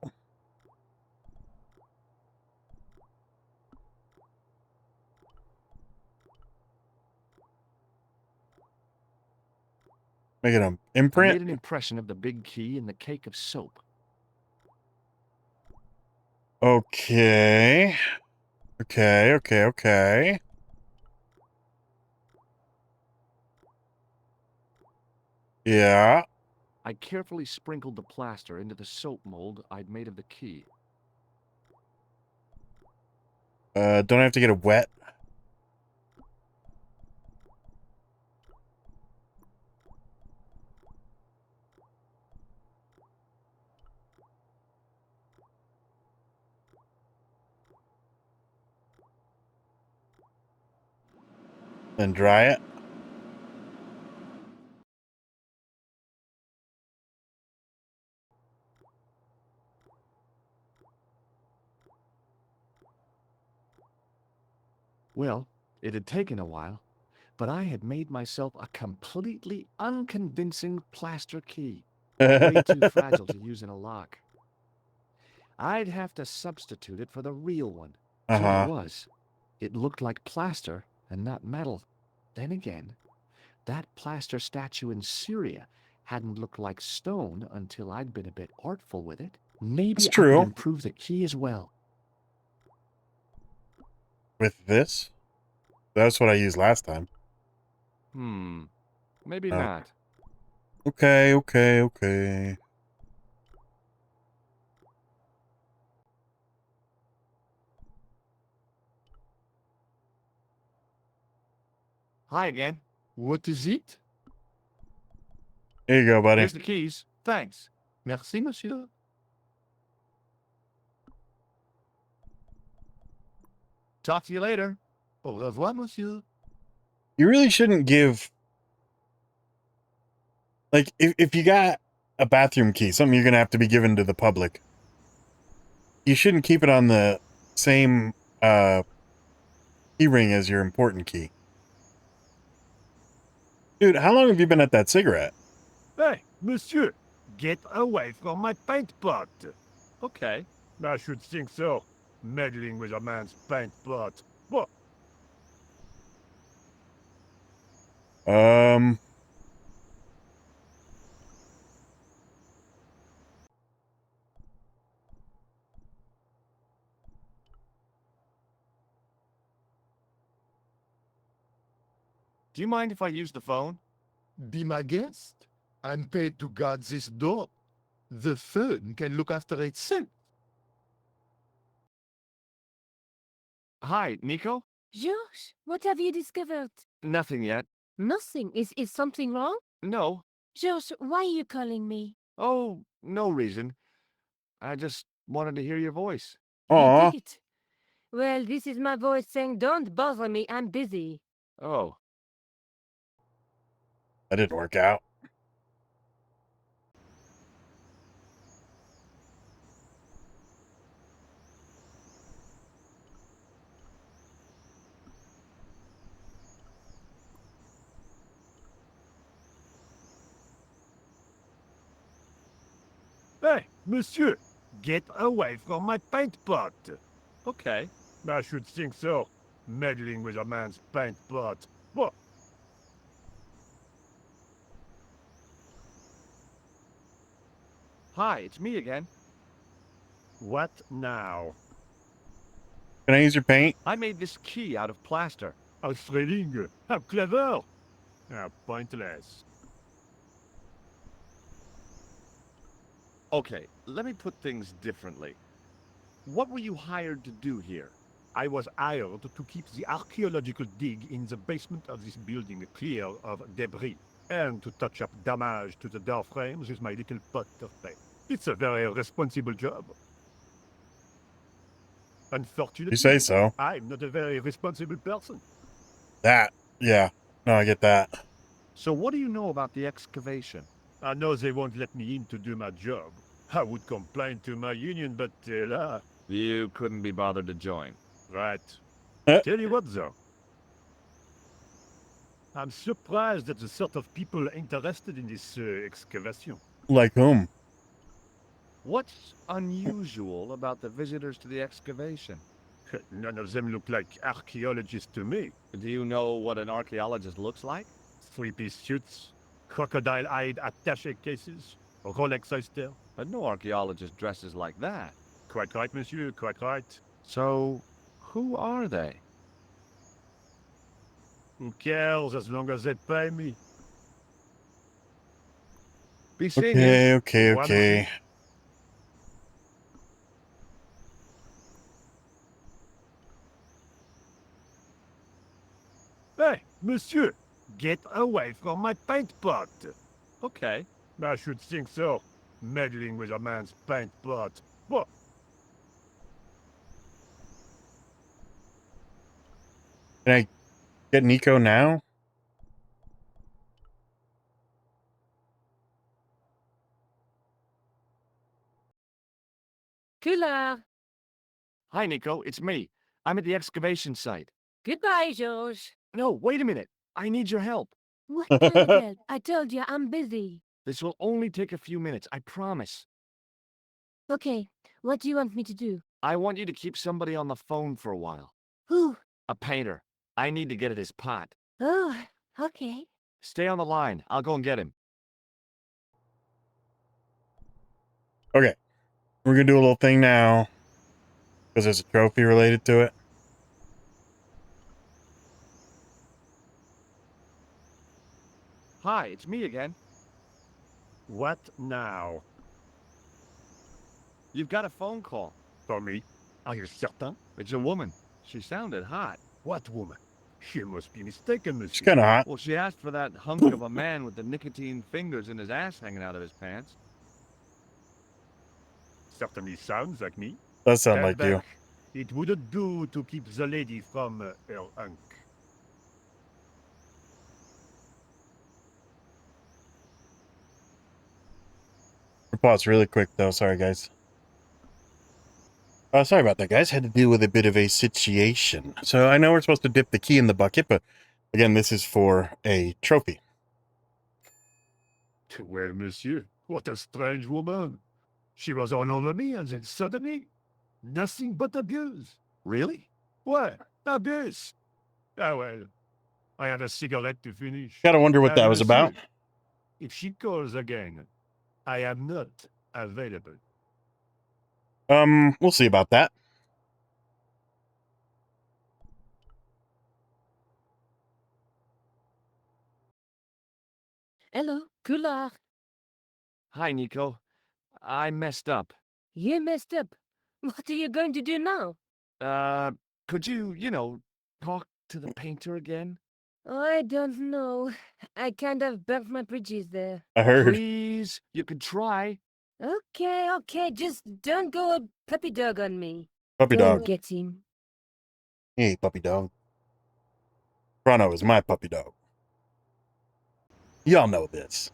Speaker 1: Make it an
Speaker 2: I
Speaker 1: imprint.
Speaker 2: made an impression of the big key in the cake of soap.
Speaker 1: Okay. Okay. Yeah.
Speaker 2: I carefully sprinkled the plaster into the soap mold I'd made of the key.
Speaker 1: Don't have to get it wet. Then dry it.
Speaker 2: Well, it had taken a while, but I had made myself a completely unconvincing plaster key, way too fragile to use in a lock. I'd have to substitute it for the real one. Truth was, it looked like plaster and not metal. Then again, that plaster statue in Syria hadn't looked like stone until I'd been a bit artful with it. Maybe
Speaker 1: It's
Speaker 2: I could
Speaker 1: true.
Speaker 2: improve the key as well.
Speaker 1: With this? That's what I used last time.
Speaker 2: Maybe
Speaker 1: Oh.
Speaker 2: not.
Speaker 1: Okay.
Speaker 2: Hi again.
Speaker 8: What is it?
Speaker 1: Here you go, buddy.
Speaker 2: Here's the keys. Thanks.
Speaker 8: Merci, monsieur.
Speaker 2: Talk to you later.
Speaker 8: Au revoir, monsieur.
Speaker 1: You really shouldn't give... Like, if you got a bathroom key, something you're going to have to be given to the public, you shouldn't keep it on the same key ring as your important key. Dude, how long have you been at that cigarette?
Speaker 7: Hey, monsieur, get away from my paint pot.
Speaker 2: Okay.
Speaker 7: I should think so. Meddling with a man's paint pot. What?
Speaker 2: Do you mind if I use the phone?
Speaker 8: Be my guest. I'm paid to guard this door. The phone can look after itself.
Speaker 2: Hi, Nico?
Speaker 4: George, what have you discovered?
Speaker 2: Nothing yet.
Speaker 4: Nothing. Is something wrong?
Speaker 2: No.
Speaker 4: George, why are you calling me?
Speaker 2: Oh, no reason. I just wanted to hear your voice.
Speaker 4: You
Speaker 1: Aw,
Speaker 4: did. Well, this is my voice saying, don't bother me, I'm busy.
Speaker 2: Oh.
Speaker 1: that didn't work out.
Speaker 7: Hey, monsieur! Get away from my paint pot!
Speaker 2: Okay.
Speaker 7: I should think so. Meddling with a man's paint pot. What?
Speaker 2: Hi, it's me again.
Speaker 7: What now?
Speaker 1: Can I use your paint?
Speaker 2: I made this key out of plaster.
Speaker 7: A thrilling. How clever! How pointless.
Speaker 2: Okay, let me put things differently. What were you hired to do here?
Speaker 7: I was hired to keep the archaeological dig in the basement of this building clear of debris, and to touch up damage to the door frames with my little pot of paint. It's a very responsible job.
Speaker 1: You
Speaker 7: Unfortunately,
Speaker 1: say so.
Speaker 7: I'm not a very responsible person.
Speaker 1: That, yeah. No, I get that.
Speaker 2: So what do you know about the excavation?
Speaker 7: I know they won't let me in to do my job. I would complain to my union, but
Speaker 2: You couldn't be bothered to join.
Speaker 7: right.
Speaker 1: Eh,
Speaker 7: Tell you what, though. I'm surprised at the sort of people interested in this excavation.
Speaker 1: like whom?
Speaker 2: What's unusual about the visitors to the excavation?
Speaker 7: None of them look like archaeologists to me.
Speaker 2: Do you know what an archaeologist looks like?
Speaker 7: Three-piece suits, crocodile-eyed attaché cases, Rolex oyster.
Speaker 2: But no archaeologist dresses like that.
Speaker 7: Quite right, monsieur, quite right.
Speaker 2: So, who are they?
Speaker 7: Who cares as long as they pay me?
Speaker 2: Be seeing you.
Speaker 1: Okay,
Speaker 7: Au
Speaker 1: okay,
Speaker 7: revoir,
Speaker 1: okay.
Speaker 7: monsieur. Hey, monsieur! Get away from my paint pot!
Speaker 2: Okay.
Speaker 7: I should think so. Meddling with a man's paint pot. What?
Speaker 1: Can I get Nico now?
Speaker 4: Killer!
Speaker 2: Hi, Nico. It's me. I'm at the excavation site.
Speaker 4: Goodbye, George.
Speaker 2: No, wait a minute. I need your help.
Speaker 4: What kind of help? I told you, I'm busy.
Speaker 2: This will only take a few minutes, I promise.
Speaker 4: Okay, what do you want me to do?
Speaker 2: I want you to keep somebody on the phone for a while.
Speaker 4: Who?
Speaker 2: A painter. I need to get at his pot.
Speaker 4: Oh, okay.
Speaker 2: Stay on the line. I'll go and get him.
Speaker 1: Okay. We're gonna do a little thing now. Because there's a trophy related to it.
Speaker 2: Hi, it's me again.
Speaker 7: What now?
Speaker 2: You've got a phone call.
Speaker 7: For me? Are you certain?
Speaker 2: It's a woman. She sounded hot.
Speaker 7: What woman? You must be mistaken, monsieur.
Speaker 1: She's kind of hot.
Speaker 2: Well, she asked for that hunk of a man with the nicotine fingers and his ass hanging out of his pants.
Speaker 7: Certainly sounds like me.
Speaker 1: Does sound
Speaker 7: Stand
Speaker 1: like you.
Speaker 7: back. It wouldn't do to keep the lady from her hunk.
Speaker 1: Pause really quick though. Sorry, guys. Sorry about that, guys. Had to deal with a bit of a situation. So I know we're supposed to dip the key in the bucket, but again, this is for a trophy.
Speaker 7: Well, monsieur, what a strange woman. She was all over me, and then suddenly, nothing but abuse.
Speaker 2: Really?
Speaker 7: What? Abuse? Ah, well, I had a cigarette to finish.
Speaker 1: Gotta wonder what that was
Speaker 7: monsieur,
Speaker 1: about.
Speaker 7: If she calls again, I am not available.
Speaker 1: We'll see about that.
Speaker 4: Hello, Kular.
Speaker 2: Hi, Nico. I messed up.
Speaker 4: You messed up. What are you going to do now?
Speaker 2: Uh, could you, talk to the painter again?
Speaker 4: I don't know. I kind of burnt my bridges there.
Speaker 1: I heard.
Speaker 2: Please, you could try.
Speaker 4: Okay, just don't go puppy dog on me.
Speaker 1: Puppy
Speaker 4: Go and
Speaker 1: dog.
Speaker 4: get him.
Speaker 1: Hey, puppy dog. Chrono is my puppy dog. Y'all know this.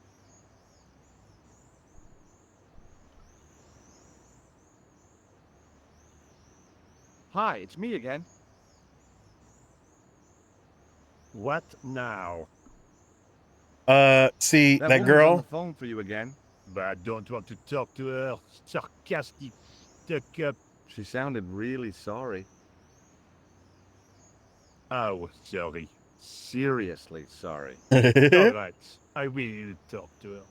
Speaker 2: Hi, it's me again.
Speaker 7: What now?
Speaker 1: See,
Speaker 2: That
Speaker 1: that
Speaker 2: woman's on
Speaker 1: girl?
Speaker 2: the phone for you again.
Speaker 7: But I don't want to talk to her. Sarcastic, stuck-up.
Speaker 2: She sounded really sorry.
Speaker 7: Oh, sorry.
Speaker 2: Seriously sorry.
Speaker 7: All right, I will talk to her.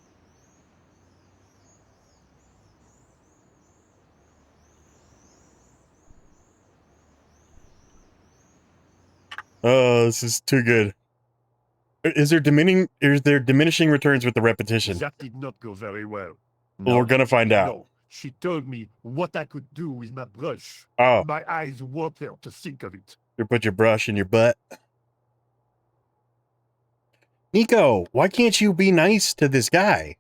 Speaker 1: Oh, this is too good. Is there diminishing returns with the repetition?
Speaker 7: That did not go very well.
Speaker 1: Well, we're gonna find out.
Speaker 7: No, she told me what I could do with my brush.
Speaker 1: Oh,
Speaker 7: My eyes water to think of it.
Speaker 1: you put your brush in your butt. Nico, why can't you be nice to this guy?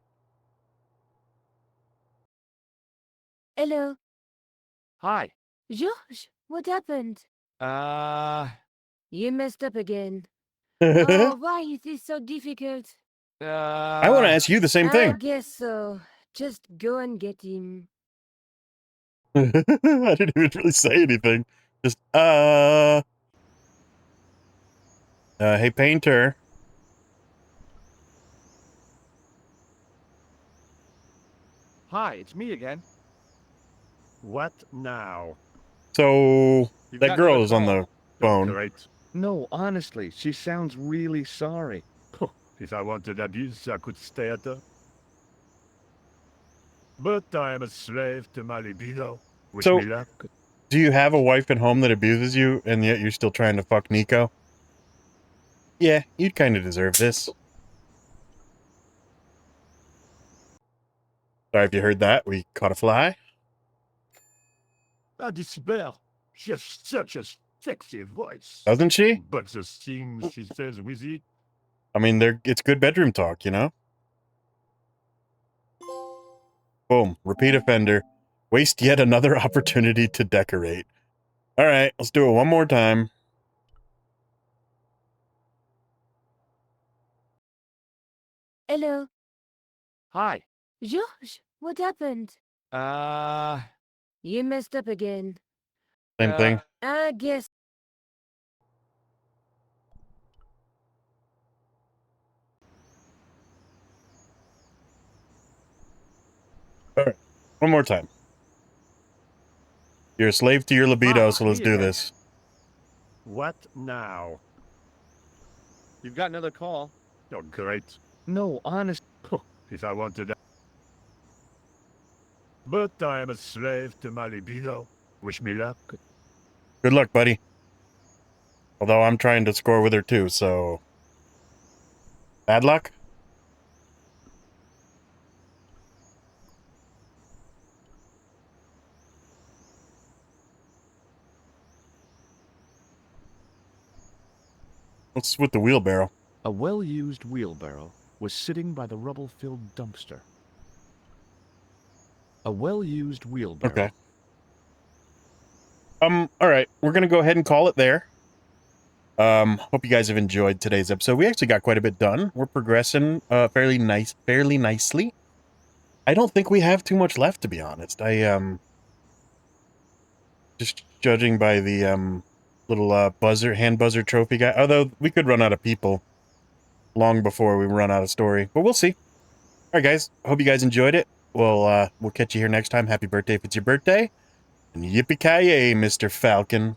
Speaker 4: Hello,
Speaker 2: Hi.
Speaker 4: George. What happened? You messed up again. Oh, why is this so difficult?
Speaker 1: I want to ask you the same
Speaker 4: I
Speaker 1: thing.
Speaker 4: guess so. Just go and get him.
Speaker 1: I didn't even really say anything. Just, hey, painter.
Speaker 2: Hi, it's me again.
Speaker 7: What now?
Speaker 1: So,
Speaker 2: You've
Speaker 1: that
Speaker 2: got
Speaker 1: girl
Speaker 2: another
Speaker 1: is on
Speaker 2: call.
Speaker 1: the phone.
Speaker 7: Great.
Speaker 2: No, honestly, she sounds really sorry.
Speaker 7: If I wanted abuse, I could stay at her. But I am a slave to my libido. Wish
Speaker 1: So-
Speaker 7: me luck.
Speaker 1: Do you have a wife at home that abuses you, and yet you're still trying to fuck Nico? Yeah, you'd kind of deserve this. Sorry if you heard that. We caught a fly.
Speaker 7: I despair. She has such a sexy voice.
Speaker 1: Doesn't she?
Speaker 7: But the things she says with it.
Speaker 1: I mean, it's good bedroom talk, you know? Boom. Repeat offender. Waste yet another opportunity to decorate. All right, let's do it one more time.
Speaker 4: Hello,
Speaker 2: Hi.
Speaker 4: George. What happened? You messed up again.
Speaker 1: Same thing.
Speaker 4: I guess.
Speaker 1: All right, one more time. You're a slave to your libido, so let's
Speaker 2: me
Speaker 1: do
Speaker 2: again.
Speaker 1: this.
Speaker 7: What now?
Speaker 2: You've got another call.
Speaker 7: Oh, great.
Speaker 2: No, honest.
Speaker 7: If I wanted. But I am a slave to my libido. Wish me luck.
Speaker 1: Good luck, buddy. Although I'm trying to score with her too, so... Bad luck? What's with the wheelbarrow?
Speaker 2: A well-used wheelbarrow was sitting by the rubble-filled dumpster. A well-used wheelbarrow.
Speaker 1: Okay. All right. We're gonna go ahead and call it there. Hope you guys have enjoyed today's episode. We actually got quite a bit done. We're progressing fairly nicely. I don't think we have too much left, to be honest. Just judging by the little hand buzzer trophy guy. Although we could run out of people long before we run out of story, but we'll see. All right, guys. Hope you guys enjoyed it. We'll catch you here next time. Happy birthday if it's your birthday, and yippee ki yay, Mr. Falcon.